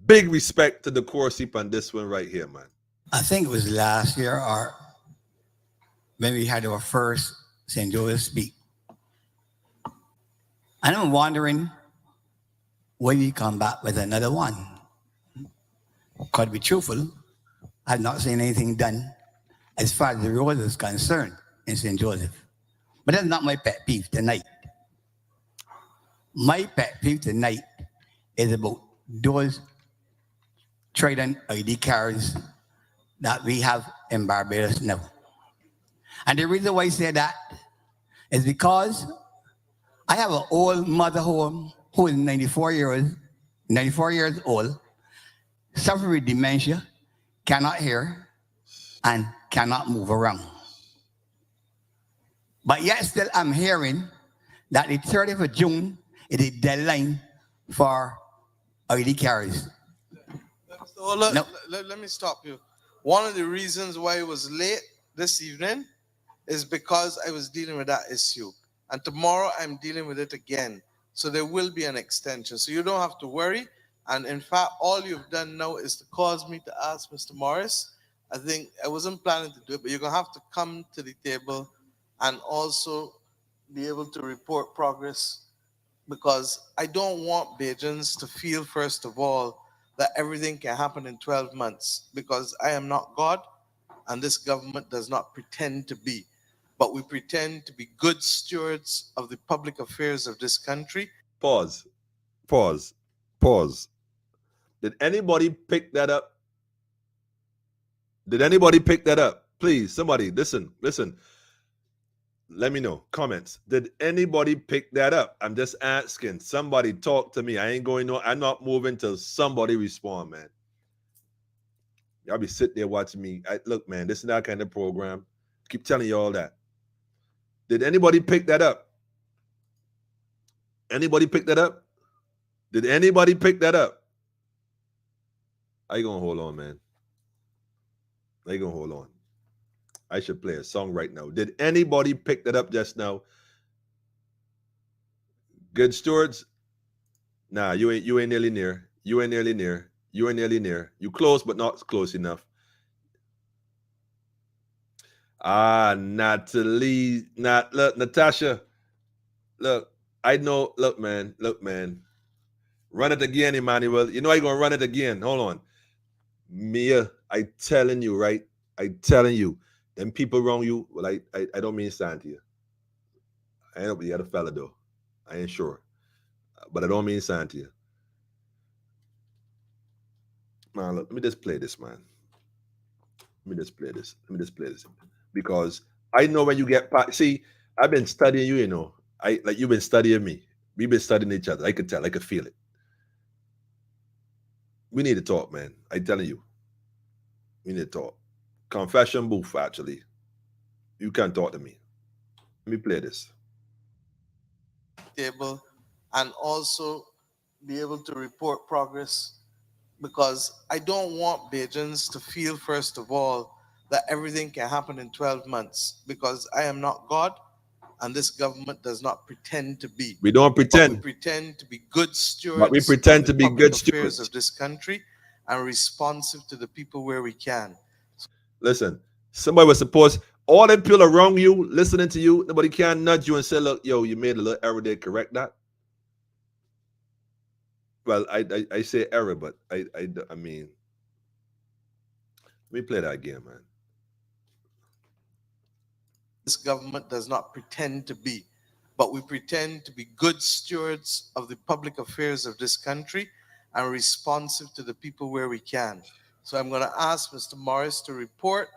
respect to the Corsi on this one right here, man. I think it was last year or when we had our first St. Joseph speak. And I'm wondering when we come back with another one. Could be truthful. I've not seen anything done as far as the road is concerned in St. Joseph. But that's not my pet peeve tonight. My pet peeve tonight is about those trading ID cards that we have in Barbados now. And the reason why I say that is because I have an old mother home who is 94 years old, suffering with dementia, cannot hear, and cannot move around. But yet still I'm hearing that the 30th of June is the deadline for ID cards. So let me stop you. One of the reasons why it was late this evening is because I was dealing with that issue. And tomorrow I'm dealing with it again. So there will be an extension. So you don't have to worry. And in fact, all you've done now is to cause me to ask Mr. Morris. I think I wasn't planning to do it, but you're going to have to come to the table and also be able to report progress, because I don't want Bajans to feel, first of all, that everything can happen in 12 months, because I am not God and this government does not pretend to be. But we pretend to be good stewards of the public affairs of this country. Pause. Pause. Pause. Did anybody pick that up? Did anybody pick that up? Please, somebody, listen. Let me know. Comments. Did anybody pick that up? I'm just asking. Somebody talk to me. I ain't going no. I'm not moving till somebody respond, man. Y'all be sitting there watching me. Look, man, this is that kind of program. Keep telling you all that. Did anybody pick that up? Anybody pick that up? Did anybody pick that up? How you gonna hold on, man? How you gonna hold on? I should play a song right now. Did anybody pick that up just now? Good stewards? Nah, you ain't nearly near. You ain't nearly near. You ain't nearly near. You close, but not close enough. Natalie, look, Natasha. Look, I know. Look, man. Run it again, Emmanuel. You know how you gonna run it again. Hold on. Mia, I telling you, right? I telling you. Them people around you, well, I don't mean Santia. I ain't the other fella though. I ain't sure. But I don't mean Santia. Man, look, let me just play this, man. Let me just play this. Because I know when you get past, see, I've been studying you, you know. Like you've been studying me. We've been studying each other. I could tell, I could feel it. We need to talk, man. I telling you. We need to talk. Confession booth, actually. You can't talk to me. Let me play this. Table and also be able to report progress, because I don't want Bajans to feel, first of all, that everything can happen in 12 months, because I am not God and this government does not pretend to be. We don't pretend. But we pretend to be good stewards. But we pretend to be good stewards of this country and responsive to the people where we can. Listen, somebody was supposed, all them people around you, listening to you, nobody can nudge you and say, look, yo, you made a little error there, correct that? Well, I say error, but I mean, let me play that again, man. This government does not pretend to be, but we pretend to be good stewards of the public affairs of this country and responsive to the people where we can. So I'm going to ask Mr. Morris to report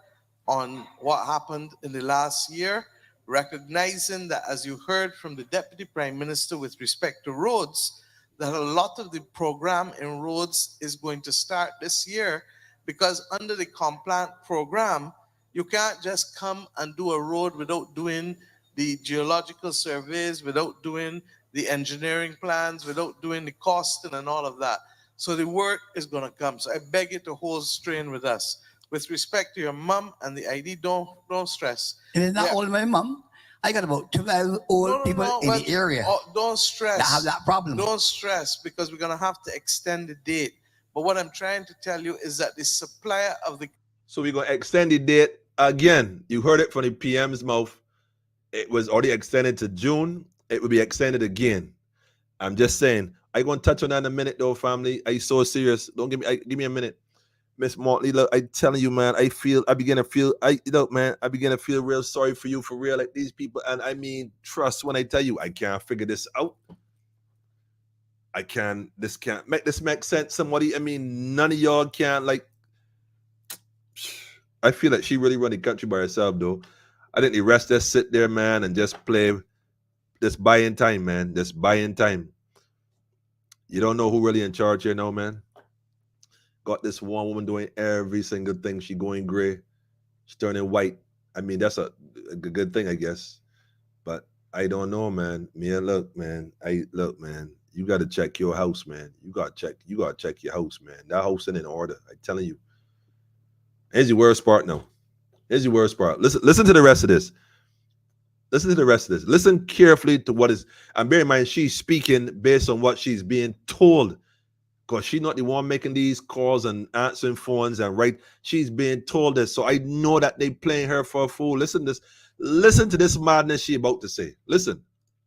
on what happened in the last year, recognizing that, as you heard from the Deputy Prime Minister with respect to roads, that a lot of the program in roads is going to start this year, because under the Complant program, you can't just come and do a road without doing the geological surveys, without doing the engineering plans, without doing the costing and all of that. So the work is going to come. So I beg you to hold strain with us. With respect to your mom and the ID, don't stress. It is not only my mom. I got about 12 old people in the area don't stress. that have that problem. Don't stress, because we're going to have to extend the date. But what I'm trying to tell you is that the supplier of the... So we're going to extend the date again. You heard it from the PM's mouth. It was already extended to June. It will be extended again. I'm just saying. I'm going to touch on that in a minute, though, family. Are you so serious? Don't give me a minute. Miss Motley, look, I telling you, man, I begin to feel real sorry for you, for real, like these people. And I mean, trust when I tell you, I can't figure this out. This can't make sense. Somebody, I mean, none of y'all can, like, I feel like she really run the country by herself, though. I think the rest just sit there, man, and just play, just buying time, man, just buying time. You don't know who really in charge here now, man. Got this one woman doing every single thing. She going gray. She's turning white. I mean, that's a good thing, I guess. But I don't know, man. Look, man. You got to check your house, man. You got to check your house, man. That house ain't in order. I'm telling you. Here's your worst part now. Listen to the rest of this. Listen carefully to what is, and bear in mind, she's speaking based on what she's being told because she's not the one making these calls and answering phones and right. She's being told this, so I know that they playing her for a fool. Listen to this madness she about to say. Listen.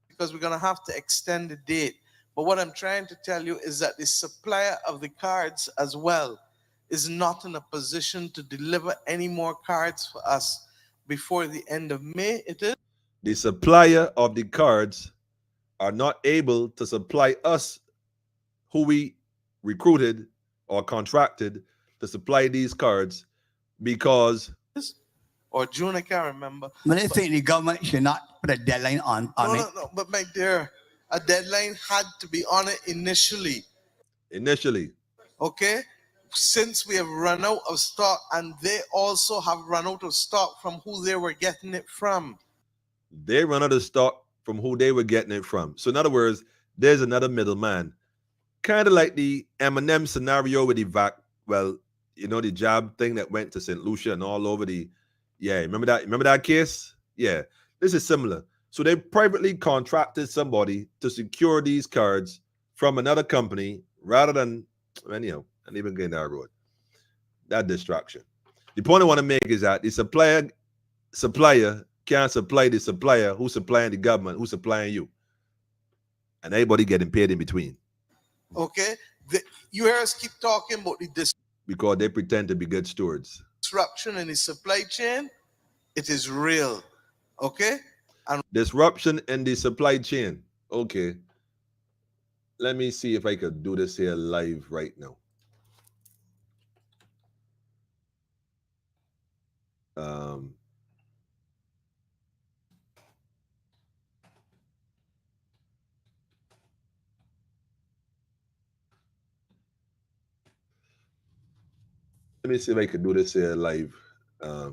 Because we're going to have to extend the date. But what I'm trying to tell you is that the supplier of the cards as well is not in a position to deliver any more cards for us before the end of May. It is. The supplier of the cards are not able to supply us, who we recruited or contracted to supply these cards, because Or June, I can't remember. But I think the government should not put a deadline on No, it. no, no. But my dear, a deadline had to be on it initially. Okay? Since we have run out of stock, and they also have run out of stock from who they were getting it from. They run out of stock from who they were getting it from. So in other words, there's another middleman. Kind of like the Eminem scenario with the the jab thing that went to St. Lucia and all over the, remember that case? Yeah, this is similar. So they privately contracted somebody to secure these cards from another company rather than, anyhow, and even getting that road. That distraction. The point I want to make is that the supplier can't supply the supplier who's supplying the government, who's supplying you. And everybody getting paid in between. Okay? You hear us keep talking about the because they pretend to be good stewards. Disruption in the supply chain, it is real. Okay? And disruption in the supply chain. Okay. Let me see if I could do this here live right now. Let me see if I can do this here live. Let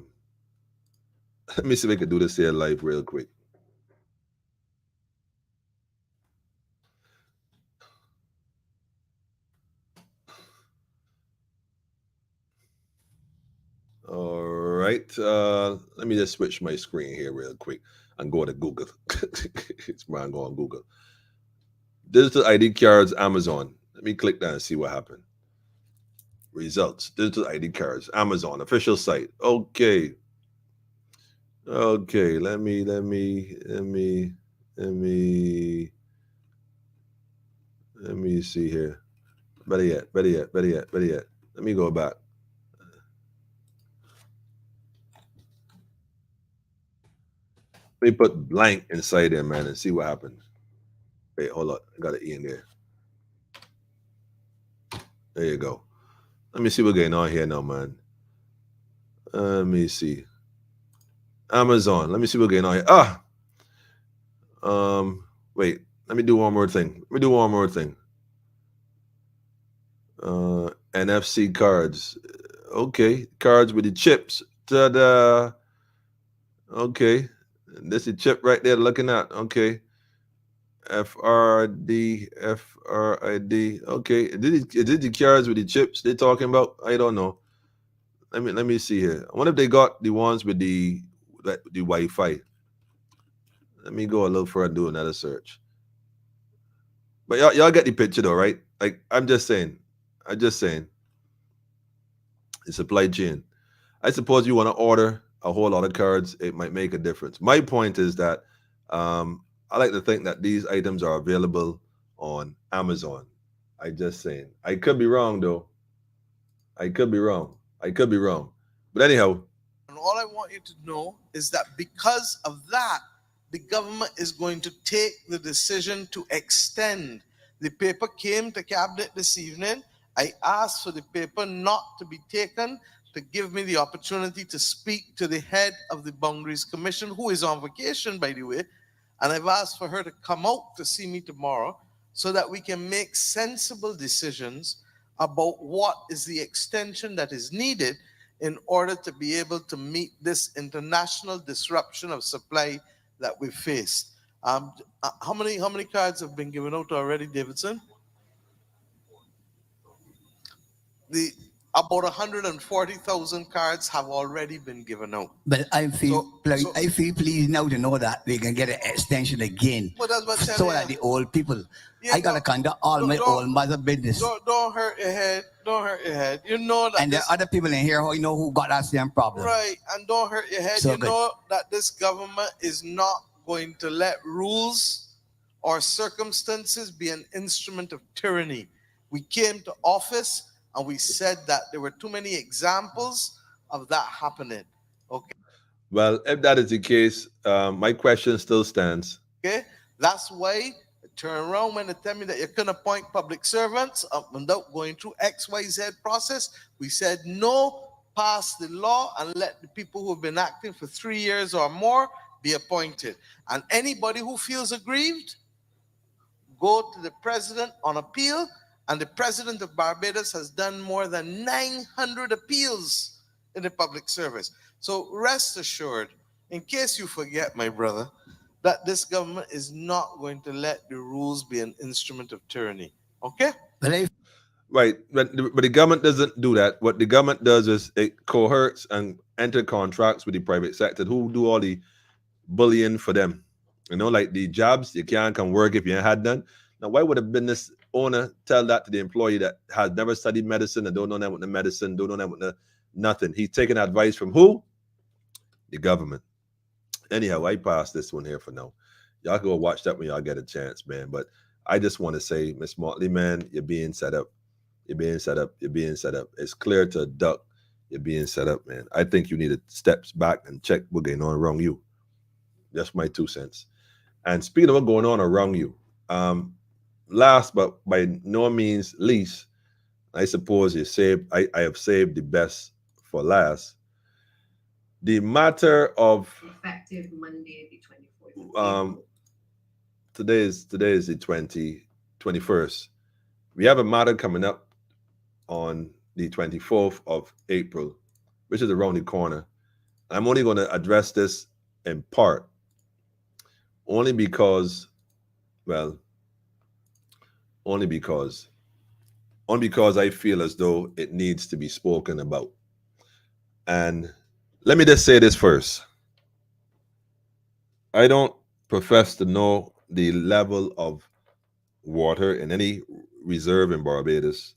me see if I can do this here live real quick. All right. Let me just switch my screen here real quick and go to Google. It's where I'm going Google. Digital ID cards, Amazon. Let me click that and see what happened. Results. Digital ID cards, Amazon, official site. Okay. Okay. Let me see here. Better yet. Let me go back. Let me put blank inside there, man, and see what happens. Wait, hold up. I got an E in there. There you go. Let me see what's going on here now, man. Let me see. Amazon. Let me see what's going on here. Wait. Let me do one more thing. NFC cards. Okay. Cards with the chips. Ta-da. Okay. This is a chip right there looking at. Okay. FRD. Okay. Is it the cards with the chips they're talking about? I don't know. Let me see here. I wonder if they got the ones with the Wi-Fi. Let me go a little further and do another search. But y'all get the picture though, right? Like I'm just saying. The supply chain. I suppose you want to order a whole lot of cards, it might make a difference. My point is that I like to think that these items are available on Amazon. I just saying. I could be wrong though. I could be wrong. But anyhow. And all I want you to know is that because of that, the government is going to take the decision to extend. The paper came to cabinet this evening. I asked for the paper not to be taken to give me the opportunity to speak to the head of the Boundaries Commission, who is on vacation, by the way. And I've asked for her to come out to see me tomorrow so that we can make sensible decisions about what is the extension that is needed in order to be able to meet this international disruption of supply that we faced. How many cards have been given out already, Davidson? about 140,000 cards have already been given out. But So, I feel pleased now to know that we can get an extension again. but that's what So telling that you. the old people, Yeah, I gotta conduct all my old mother business. don't hurt your head. Don't hurt your head. You know that And there this are other people in here who you know who got that same problem. right, and don't hurt your head. So You good. know that this government is not going to let rules or circumstances be an instrument of tyranny. We came to office and we said that there were too many examples of that happening. Okay. Well, if that is the case, my question still stands. Okay, that's why I turn around when they tell me that you can appoint public servants without going through XYZ process. We said no, pass the law and let the people who have been acting for 3 years or more be appointed. And anybody who feels aggrieved, go to the president on appeal. And the president of Barbados has done more than 900 appeals in the public service. So rest assured, in case you forget, my brother, that this government is not going to let the rules be an instrument of tyranny. Okay? But I Right, but the government doesn't do that. What the government does is it cohorts and enter contracts with the private sector who do all the bullying for them. You know, like the jobs, you can't come work if you ain't had done. Now, why would a business owner tell that to the employee that has never studied medicine and don't know that with the medicine, don't know that with the nothing? He's taking advice from who? The government. Anyhow, I pass this one here for now. Y'all can go watch that when y'all get a chance, man. But I just want to say, Miss Motley, man, you're being set up. You're being set up. You're being set up. It's clear to a duck. You're being set up, man. I think you need to steps back and check what's going on around you. That's my 2 cents. And speaking of what's going on around you, last but by no means least, I suppose you saved. I have saved the best for last. The matter of effective Monday, the 24th. today is the 21st. We have a matter coming up on the 24th of April, which is around the corner. I'm only going to address this in part, only because I feel as though it needs to be spoken about. And let me just say this first. I don't profess to know the level of water in any reserve in Barbados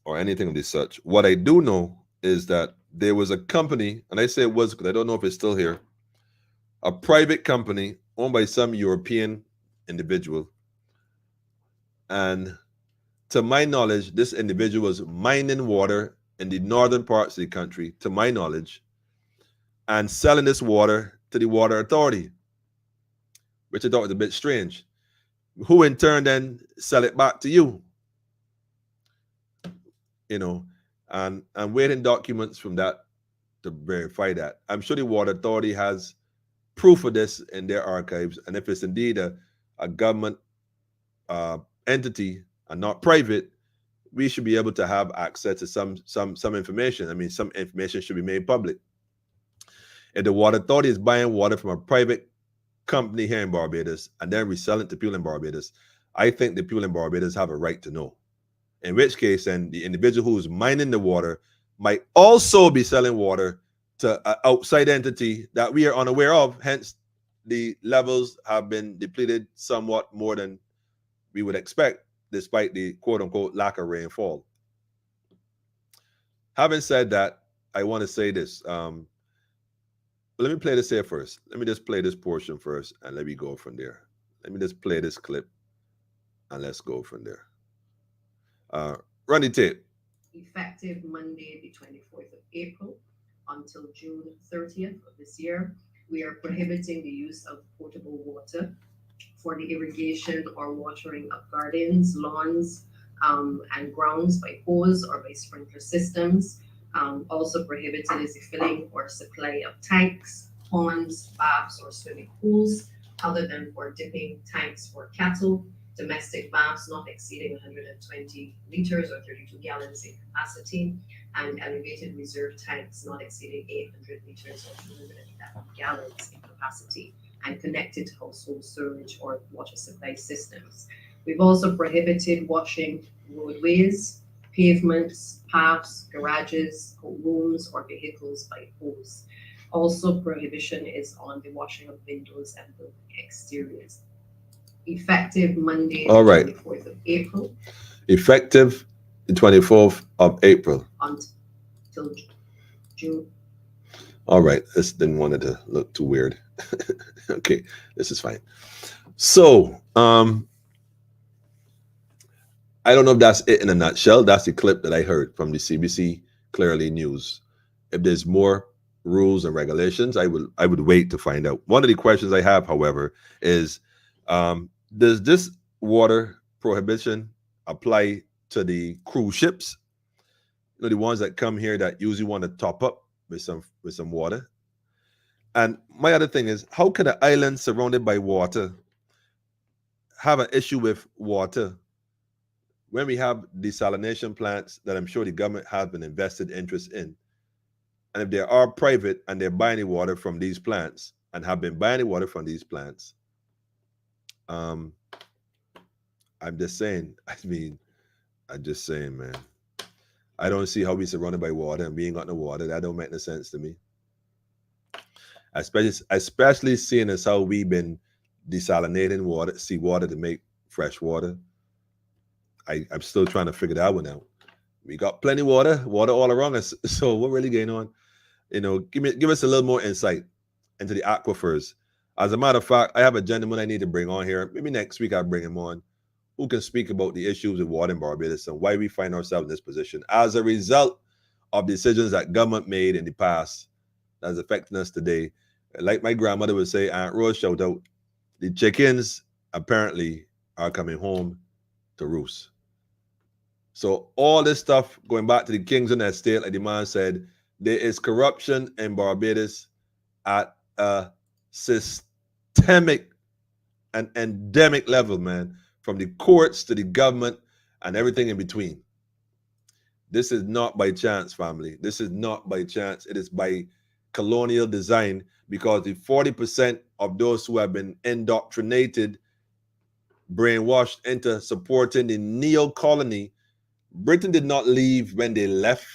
or anything of this such. What I do know is that there was a company, and I say it was because I don't know if it's still here, a private company owned by some European individual. And to my knowledge, this individual was mining water in the northern parts of the country, to my knowledge, and selling this water to the water authority, which I thought was a bit strange, who in turn then sell it back to you. You know, and I'm waiting documents from that to verify that. I'm sure the water authority has proof of this in their archives, and if it's indeed a government entity and not private, we should be able to have access to some information. I mean, some information should be made public. If the water authority is buying water from a private company here in Barbados and then reselling it to people in Barbados, I think the people in Barbados have a right to know. In which case, then the individual who is mining the water might also be selling water to an outside entity that we are unaware of. Hence, the levels have been depleted somewhat more than we would expect, despite the quote-unquote lack of rainfall. Having said that, I want to say this. Let me play this here first. Let me just play this portion first, and let me go from there. Let me just play this clip, and let's go from there. Run the tape. Effective Monday, the 24th of April until June 30th of this year, we are prohibiting the use of potable water for the irrigation or watering of gardens, lawns, and grounds by hose or by sprinkler systems. Also prohibited is the filling or supply of tanks, ponds, baths, or swimming pools, other than for dipping tanks for cattle, domestic baths not exceeding 120 liters or 32 gallons in capacity, and elevated reserve tanks not exceeding 800 liters or 211 gallons in capacity, and connected to household sewage or water supply systems. We've also prohibited washing roadways, pavements, paths, garages, rooms, or vehicles by hose. Also, prohibition is on the washing of windows and building exteriors. Effective Monday, All the right. 24th of April Effective the 24th of April. until June. All right. This didn't want it to look too weird. Okay, this is fine. So, I don't know if that's it in a nutshell. That's the clip that I heard from the CBC Clearly News. If there's more rules and regulations, I would wait to find out. One of the questions I have, however, is does this water prohibition apply to the cruise ships? You know, the ones that come here that usually want to top up with some water. And my other thing is, how can an island surrounded by water have an issue with water when we have desalination plants that I'm sure the government has an invested interest in? And if they are private and they're buying the water from these plants and have been buying the water from these plants, um, I'm just saying, I'm just saying, man. I don't see how we surrounded by water and we ain't got no water. That don't make no sense to me. Especially seeing as how we've been desalinating water, seawater to make fresh water. I'm still trying to figure that one out. We got plenty water all around us. So what really going on? You know, give us a little more insight into the aquifers. As a matter of fact, I have a gentleman I need to bring on here. Maybe next week I'll bring him on, who can speak about the issues with water in Barbados and why we find ourselves in this position as a result of decisions that government made in the past that's affecting us today. Like my grandmother would say, Aunt Rose, shout out, the chickens apparently are coming home to roost. So all this stuff going back to the Kingsland estate, like the man said, there is corruption in Barbados at a systemic and endemic level, man, from the courts to the government and everything in between. This is not by chance, family. This is not by chance. It is by colonial design, because the 40% of those who have been indoctrinated, brainwashed into supporting the neo-colony, Britain did not leave when they left.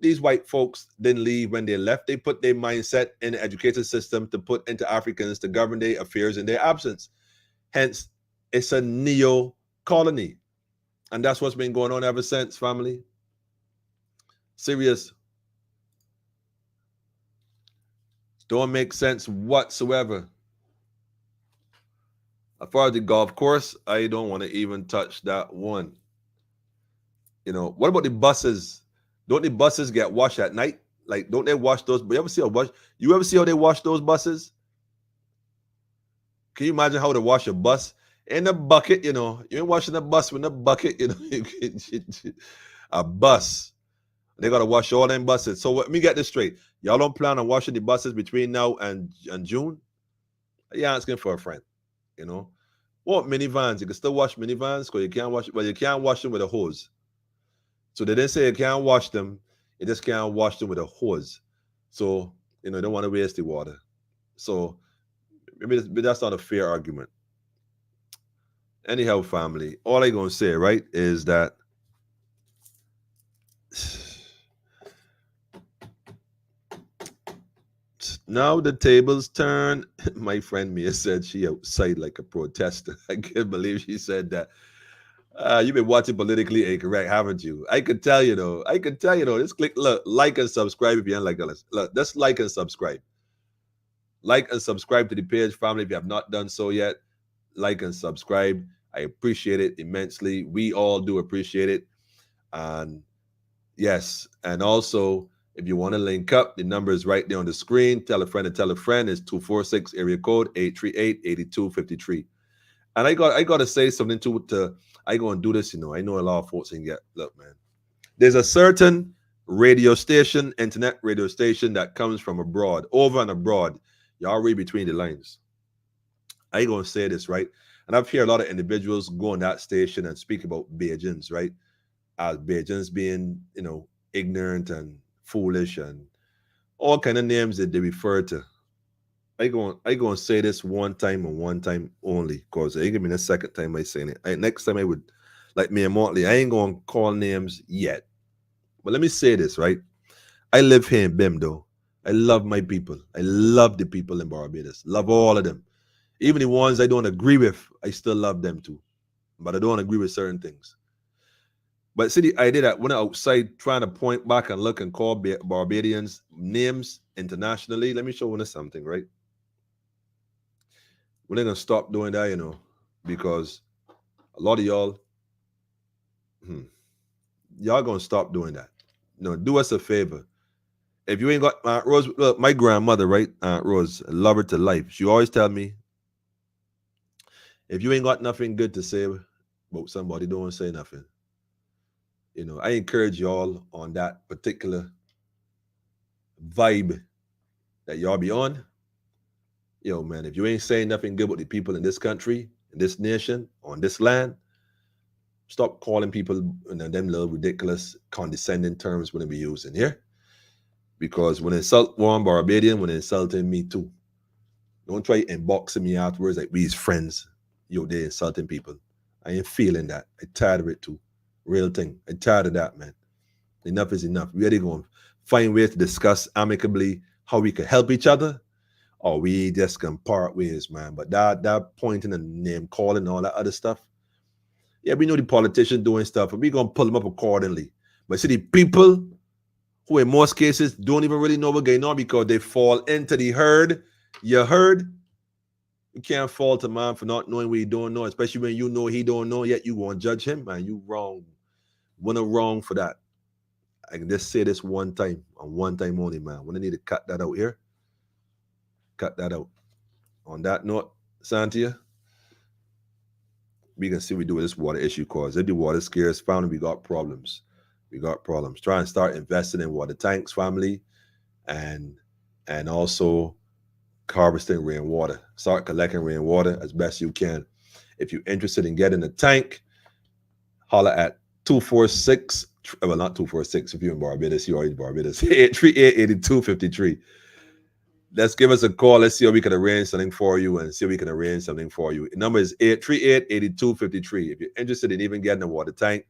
These white folks didn't leave when they left. They put their mindset in the education system to put into Africans to govern their affairs in their absence. Hence, it's a neo-colony. And that's what's been going on ever since, family. Serious. Don't make sense whatsoever. As far as the golf course, I don't want to even touch that one. You know, what about the buses? Don't the buses get washed at night? Like, don't they wash those? You ever see how they wash those buses? Can you imagine how to wash a bus in a bucket? You know, you ain't washing a bus with a bucket. You know, a bus. They gotta wash all them buses. So let me get this straight. Y'all don't plan on washing the buses between now and June? You're asking for a friend. You know, what minivans? You can still wash minivans because you can't wash. Well, you can't wash them with a hose. So they didn't say you can't wash them. You just can't wash them with a hose. So you know, you don't want to waste the water. So maybe that's not a fair argument. Anyhow, family, all I gonna say, right, is that now the tables turn. My friend Mia said she outside like a protester. I can't believe she said that. You've been watching Politically Incorrect, haven't you? I could tell you though. Just click, look, like and subscribe if you don't like us. Look, just like and subscribe. Like and subscribe to the page, family, if you have not done so yet. Like and subscribe. I appreciate it immensely. We all do appreciate it. And yes, and also, if you want to link up, the number is right there on the screen. Tell a friend to tell a friend. It's 246 area code 838-8253. And I got to say something to I go and do this, you know. I know a lot of folks can get, look, man. There's a certain radio station, internet radio station that comes from abroad, over and abroad. Y'all read between the lines. I going to say this, right? And I've heard a lot of individuals go on that station and speak about Bajans, right? As Bajans being, you know, ignorant and foolish and all kind of names that they refer to. I go and say this one time and one time only, because I give me the second time I saying it. Next time I would like me and Motley. I ain't gonna call names yet. But let me say this, right? I live here in Bimdo. I love my people. I love the people in Barbados. Love all of them. Even the ones I don't agree with, I still love them too. But I don't agree with certain things. But see, the idea that when I'm outside trying to point back and look and call Barbadians names internationally, let me show you something, right? We're not going to stop doing that, because a lot of y'all, hmm, y'all going to stop doing that. Do us a favor. If you ain't got Aunt Rose, look, my grandmother, right? Aunt Rose, I love her to life. She always tell me, if you ain't got nothing good to say about somebody, don't say nothing. I encourage y'all on that particular vibe that y'all be on. Yo, man, if you ain't saying nothing good about the people in this country, in this nation, on this land, stop calling people them little ridiculous, condescending terms when they be using here. Because when insult one Barbadian, when insulting me too. Don't try inboxing me afterwards like we's friends. Yo, they insulting people. I ain't feeling that. I tired of it too. Real thing. I tired of that, man. Enough is enough. We really going to find ways to discuss amicably how we can help each other, or we just can part ways, man. But that pointing and name calling and all that other stuff, yeah, we know the politicians doing stuff, and we're going to pull them up accordingly. But see, the people who in most cases don't even really know what's going on because they fall into the herd. You heard? You can't fault a man for not knowing what he don't know, especially when you know he don't know, yet you won't judge him, man. You wrong. Wanna wrong for that. I can just say this one time, and one time only, man. When I need to cut that out here, cut that out. On that note, Santia, we can see we do with this water issue cause if the water scarce, family, we got problems. We got problems. Try and start investing in water tanks, family, and also harvesting rainwater. Start collecting rainwater as best you can. If you're interested in getting a tank, holler at 246. Well, not 246. If you're in Barbados, you're already in Barbados. 838-8253. Let's give us a call. Let's see how we can arrange something for you and see if we can arrange something for you. The number is 838-8253. If you're interested in even getting a water tank,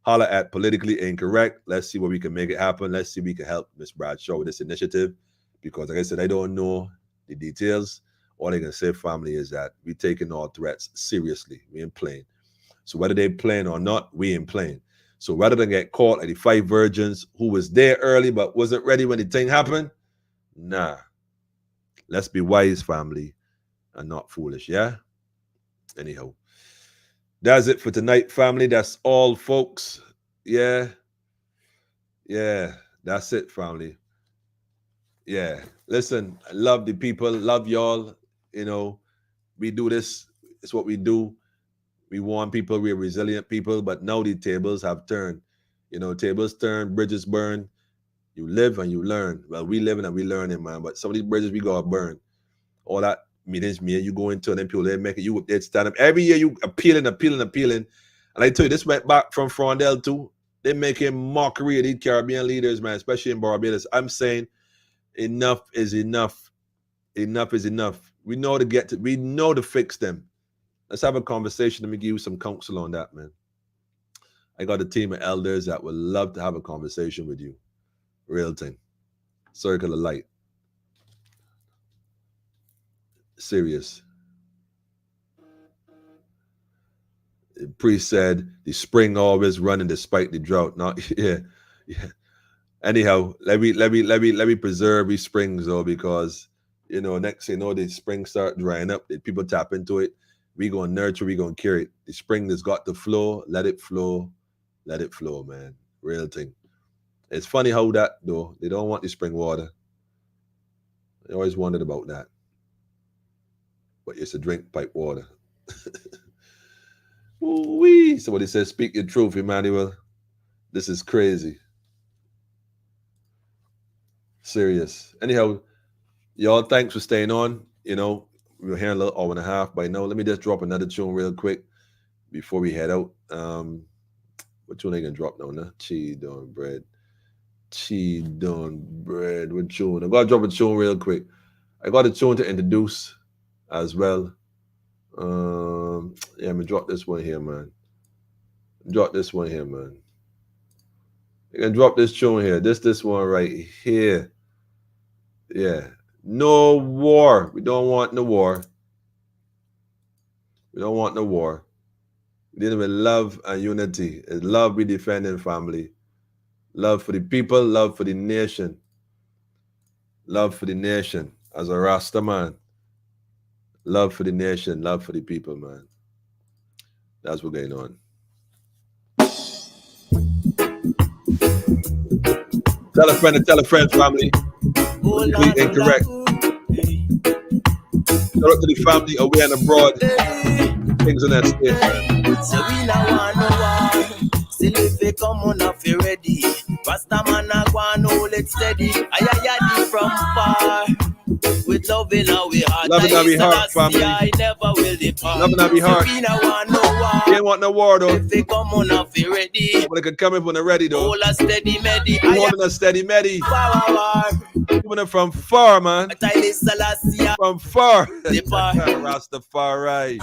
holler at Politically Incorrect. Let's see what we can make it happen. Let's see if we can help Miss Bradshaw with this initiative. Because like I said, I don't know the details. All I can say, family, is that we're taking all threats seriously. We ain't playing. So whether they playing or not, we ain't playing. So rather than get caught like the 5 virgins who was there early but wasn't ready when the thing happened, nah. Let's be wise, family, and not foolish, yeah? Anyhow, that's it for tonight, family. That's all, folks. Yeah. That's it, family. Yeah. Listen, I love the people, love y'all. We do this. It's what we do. We want people, we're resilient people, but now the tables have turned. Tables turn, bridges burn. You live and you learn. Well, we living and we learning, man. But some of these bridges we gotta burn. All that meetings, me and you go into, and then people they make it. You they stand up every year. You appealing. And I tell you, this went back from Frondell too. They making mockery of these Caribbean leaders, man, especially in Barbados. I'm saying, enough is enough. Enough is enough. We know to fix them. Let's have a conversation. Let me give you some counsel on that, man. I got a team of elders that would love to have a conversation with you. Real thing. Circle of light. Serious. The priest said the spring always running despite the drought. Not yeah. Anyhow, let me preserve these springs though, because next thing you know, the springs start drying up. The people tap into it. We gonna nurture, we gonna cure it. The spring has got to flow, let it flow, man. Real thing. It's funny how that though, they don't want the spring water. I always wondered about that. But it's to drink pipe water. Ooh-wee. Somebody says, speak your truth, Emmanuel. This is crazy. Serious. Anyhow, y'all, thanks for staying on. We were here a little hour and a half by now. Let me just drop another tune real quick before we head out. What tune are you gonna drop now? Nah? Cheese on bread. What tune? I gotta drop a tune real quick. I got a tune to introduce as well. Yeah, I'm gonna drop this one here, man. Drop this one here, man. You can drop this tune here. This one right here. Yeah. No war. We don't want no war. We don't want no war. We're dealing with love and unity. It's love we defending, family. Love for the people, love for the nation. Love for the nation. As a Rasta man. Love for the nation, love for the people, man. That's what's going on. Tell a friend, family. Completely incorrect. Shout out to the family away and abroad. Things in that state, man. So we now want no war. Still if they come on off you ready. Rasta man a go on hold it steady. I from far. With love in our heart. Love in our heart, family. I never will depart. Love in our heart. So we now want no war. We ain't want no war though. If they come on off you ready. But they can come in when they're ready though. Hold a steady medi. We want a steady medi. Coming in from far, man. From far. Rastafari.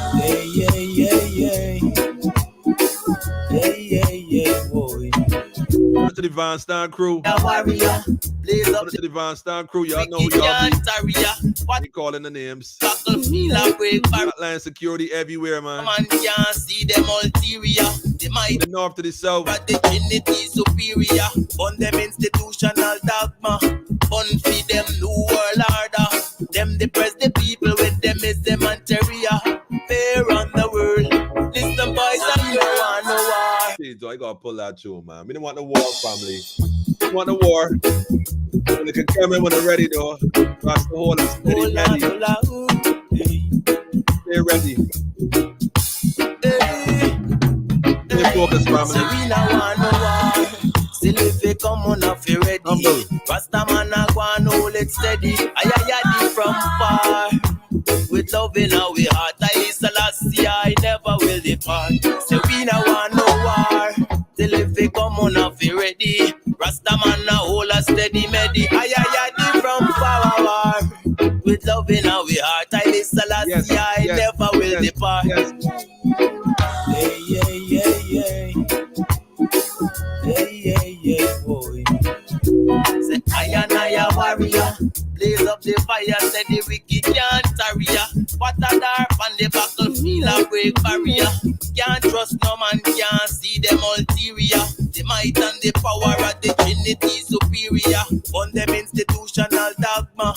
Boy. To the Van Stan crew. Warrior, blaze up to the Van Stan crew. Y'all know who y'all be. What? We calling the names. Flatline security everywhere, man. Man can't see them ulterior. They might the north to the south. But the Trinity superior. On them institutional dogma. On feed them new world order. Them depress the people with them is them anterior. Fair on the world. Listen boys, I don't want no war. Jeez, I gotta pull that tune, man. We don't want the war, family. We want the war. When they can come in when they're ready, though. That's the whole steady ready. Stay ready. Stay focused, family. So we now want no war. Still if they come on off you ready. Rasta man a go and hold it steady. I from far. With love in our heart, I Selassie, I never will depart. So we now want no war. Till if they come on off you ready. Rasta man a hold a steady medi. I from far. With love in our heart, I Selassie, I never will depart. Yeah, boy. Say I and I a warrior. Blaze up the fire, say the wicked can't tarry ya. What a dark on the battlefield a break barrier. Can't trust no man, can't see them ulterior. The might and the power of the Trinity superior. On them institutional dogma.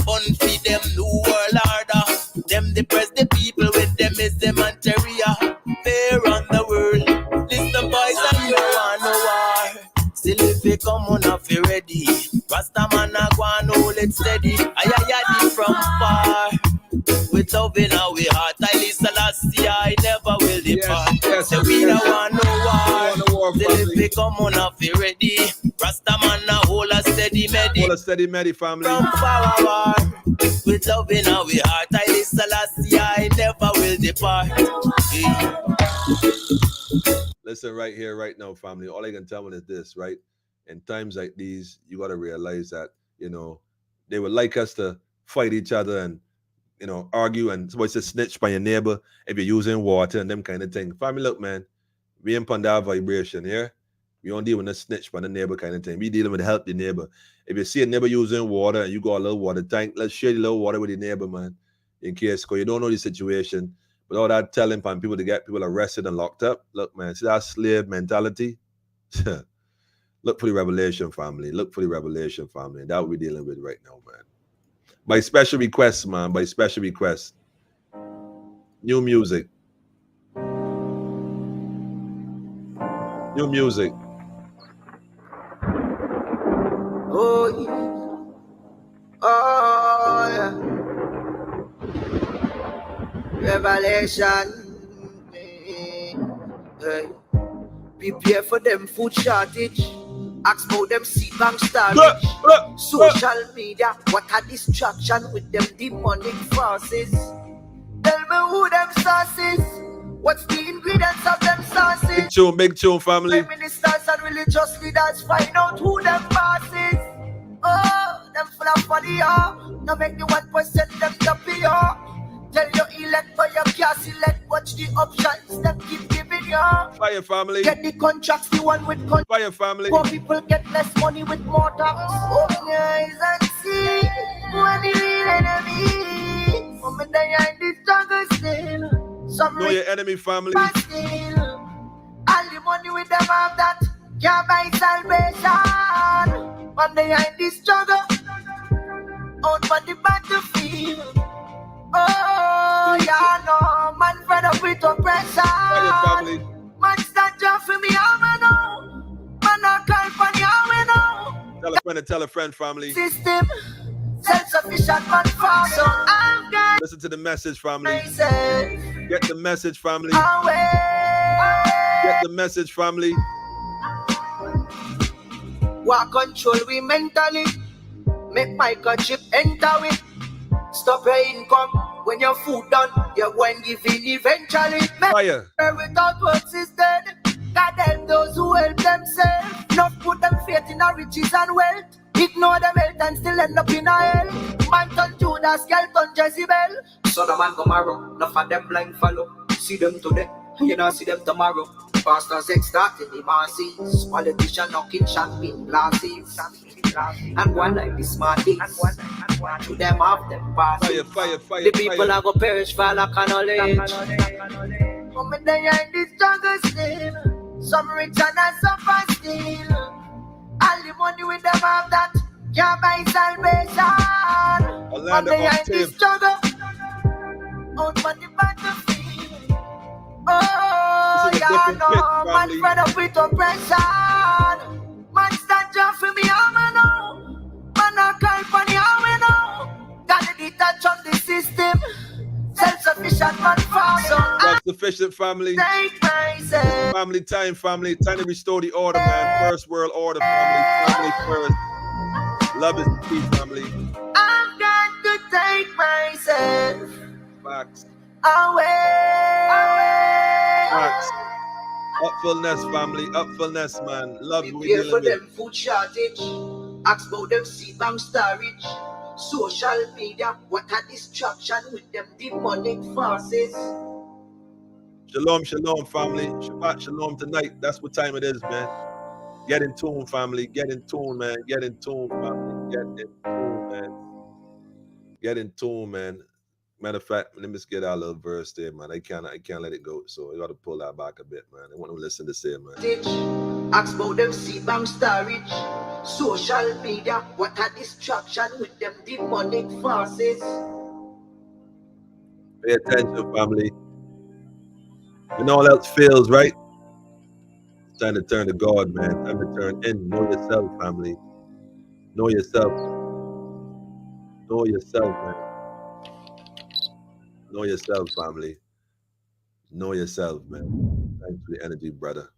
Unfeed them new world order. Them depress the people with them is them anterior. Fair on the world. Listen boys, I don't want no war. Still if they come on off you ready. Rasta man a go and hold it steady. I from far. With love in our heart, I Selassie, I never will depart. So we don't want no war. Still if they come on off you ready. Rasta man a hold a steady medi. Hold a steady medi, family. From far. With love in our heart, I Selassie, I never will depart. Listen right here, right now, family. All I can tell you is this, right? In times like these, you got to realize that, you know, they would like us to fight each other and, you know, argue and somebody says snitch by your neighbor if you're using water and them kind of thing. Family, look, man, we ain't on that vibration here. We don't deal with a snitch by the neighbor kind of thing. We dealing with help the neighbor. If you see a neighbor using water and you got a little water tank, let's share the little water with your neighbor, man, in case, because you don't know the situation. But all that telling people to get people arrested and locked up, look, man, see that slave mentality? Look for the revelation, family. Look for the revelation, family. And that's what we're dealing with right now, man. By special request, man. By special request. New music. New music. Oh, yeah. Oh, yeah. Revelation. Hey. Prepare for them food shortage. Ask about them seed bank storage. Social media, what a distraction with them demonic forces. Tell me who them sauces. What's the ingredients of them sauces? Big tune, family. Prime ministers and religious leaders find out who them bosses. Oh, them full of money, oh. Now make the 1% them to pay, oh. Tell your elect for your can't select. Watch the options them keep giving million. Fire family. Get the contracts, the one with contracts. Fire family. Poor people get less money with more tax. Open your eyes and see when the real enemy. Women behind the struggle still. Some Know your enemy family. still. All the money with them have that can't buy salvation. One behind the struggle, out on the battlefield. Oh, yeah, no, man fed up with oppression. Man start just for me, I know. Man not call for me, I know. Tell a friend and tell a friend family. System, self-sufficient man farm. So I'm got Listen to the message family. myself Get the message family. away. Get the message family. What control we mentally. Make microchip enter it. Stop your income when your food done. You're going giving eventually. Fire. Without works is dead. God help those who help themselves. Not put them faith in our riches and wealth. Ignore them health and still end up in a hell. Man turn Judas, girl turn Jezebel. So the man tomorrow, enough of them blind follow. See them today, you know see them tomorrow. Pastors extorting the masses. Politician knocking champagne glasses. And one like the smarties. To them have them passes. Fire, fire, The people fire. are gonna perish for lack of knowledge. Women they are in the struggle still. Some rich and some poor still. All the money with them have that can't buy salvation. Orlando They are in the Octave. struggle. Out on the battlefield. Oh, This is a yeah, different no, pitch, man family. fed up with oppression. Man stand just for me, I know. Man not call for me, I know. Gotta detach on the system. Self-sufficient man farm. So I Self-sufficient family. take myself. Family time, family. Time to restore the order, man. First world order, family. Family first. Love is the key, family. I've got to take myself Facts. away. Facts. Upfulness, family. Upfulness, man. Love we Prepare for dealing them with. food shortage. Ask about them seed bank storage. Social media, what a distraction with them demonic forces. Shalom, shalom, family. Shabbat shalom tonight. That's what time it is, man. Get in tune, family. Get in tune, man. Get in tune, family. Get in tune, man. Get in tune, man. Matter of fact, let me just get our little verse there, man. I can't let it go. So I gotta pull that back a bit, man. I want to listen to say, man. Ask about them seed bank storage. Social media, what a distraction with them demonic forces. Pay attention, family. When all else fails, right? It's time to turn to God, man. Time to turn in. Know yourself, family. Know yourself. Know yourself, man. Know yourself, family. Know yourself, man. Thanks for the energy, brother.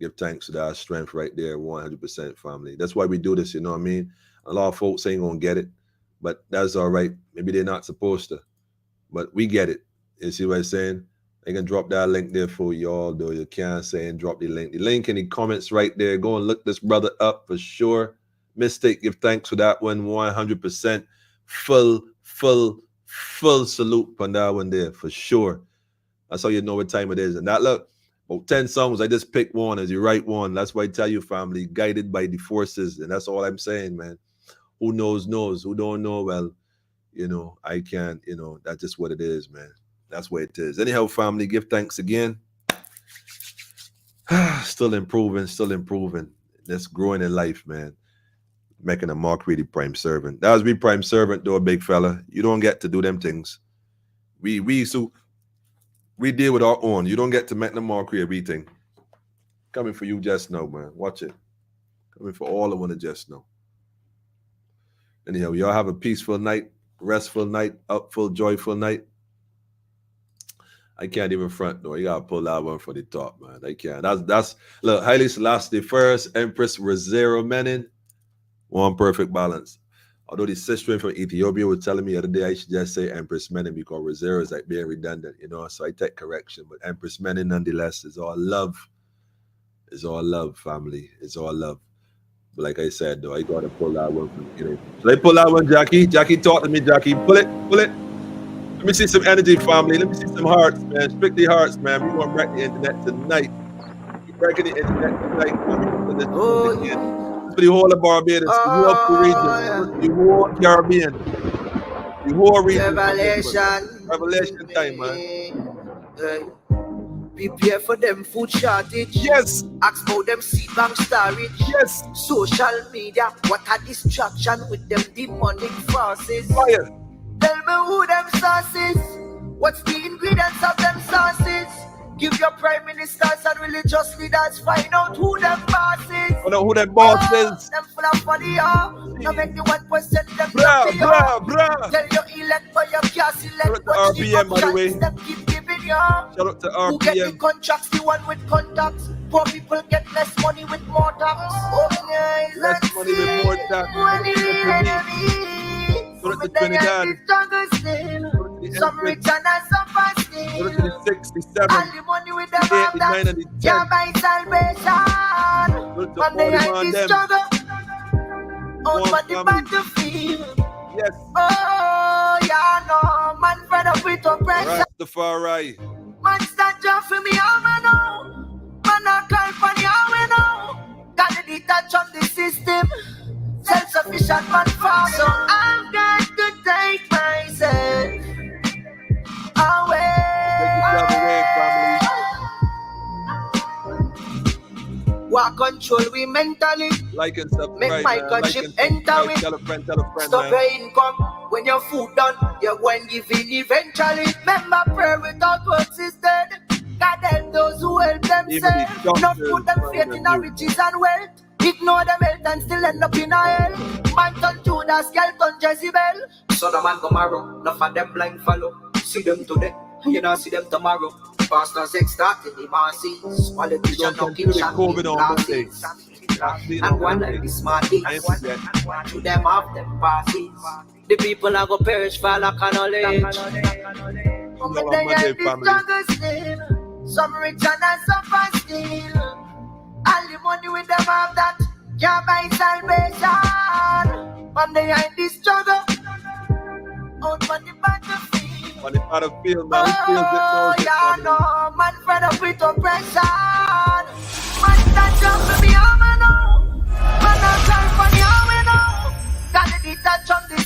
Give thanks to that strength right there, 100%, family. That's why we do this, you know what I mean? A lot of folks ain't gonna get it, but that's all right. Maybe they're not supposed to, but we get it. You see what I'm saying? I can drop that link there for y'all, though. You can't say and drop the link. The link in the comments right there. Go and look this brother up for sure. Mistake, give thanks for that one, 100%. Full salute on that one there for sure. That's how you know what time it is. And that look, about 10 songs, I just pick one as you write one. That's why I tell you, family, guided by the forces. And that's all I'm saying, man. Who knows, knows. Who don't know, well, you know, I can't, you know, that's just what it is, man. That's what it is. Anyhow, family, give thanks again. Still improving. That's growing in life, man. Making a mark really prime servant. That was me prime servant, though, big fella. You don't get to do them things. We deal with our own. You don't get to make the mark everything. Coming for you just now, man. Watch it. Coming for all of one just now. Anyhow, y'all have a peaceful night, restful night, upful, joyful night. I can't even front though. You gotta pull that one for the top, man. I can't. That's look, Haile Selassie first, Empress Rosero Menin. One perfect balance. Although the sister from Ethiopia was telling me the other day I should just say Empress Menin because Rosero is like being redundant, you know. So I take correction. But Empress Menin nonetheless is all love. It's all love, family. It's all love. But like I said though, I gotta pull that one from the beginning. Should I pull that one, Jackie? Jackie, talk to me, Jackie. Pull it. Let Let me see some energy, family. Let me see some hearts, man. Strictly hearts, man. We're going to wreck the internet tonight. We're wrecking the internet tonight, man. We're doing this again. For the whole of Barbados, the whole region, the whole Caribbean, the whole region. Revelation time, man. Prepare for them food shortage. Yes. Ask about them seed bank storage. Yes. Social media, what a distraction with them demonic forces. Fire. Tell me who them sources. What's the ingredients of them sauces? Give your prime ministers and religious leaders, find out who them bosses. Find out who them boss is. Them full of money, Now make the 1% them bruh. Tell your elect but you can't select. Shout out to RPM, by the way. Them keep giving you. Shout out to RPM. Who get the contracts, the one with contacts. Poor people get less money with more tax. Less money with more tax. Shout out to Trinidad. Some rich and some poor still. Shout out to the 67. All the money with them have 89 and the 10. can't buy salvation. Shout out to When they all had the this man them. struggle, on what the battlefield. Yes. Oh, yeah, no, man fed up with oppression. Rastafari. Man stand up for me, I know. Man I call for the I know. Gotta detach from the system. Self-sufficient man for so I've got to take myself away. Take yourself away, family. What control we mentally. Like and subscribe. Make my country enter it. Tell a friend, Stop man. your income. When your food done, you're going to give in eventually. Remember, prayer without works is dead. God help those who help themselves. Not put them faith in our riches and wealth. Ignore them health and still end up in a hell. Man turn Judas, girl turn Jezebel. So the man tomorrow, enough of them blind follow. See them today, you know see them tomorrow. Pastor sex started the masses. Politician knocking COVID on Monday. And one like the smarties. To them have them passes. The people are gonna perish for lack of knowledge. Some rich and some poor still. All the money with them have that can't buy salvation. When they are in this struggle, out on the battlefield. On the battlefield, man, we feel it. Yeah, no, man, fed up with oppression. Man, stand up for me, I'm know. Man, I'm trying for me, I'm know. Gotta detach from this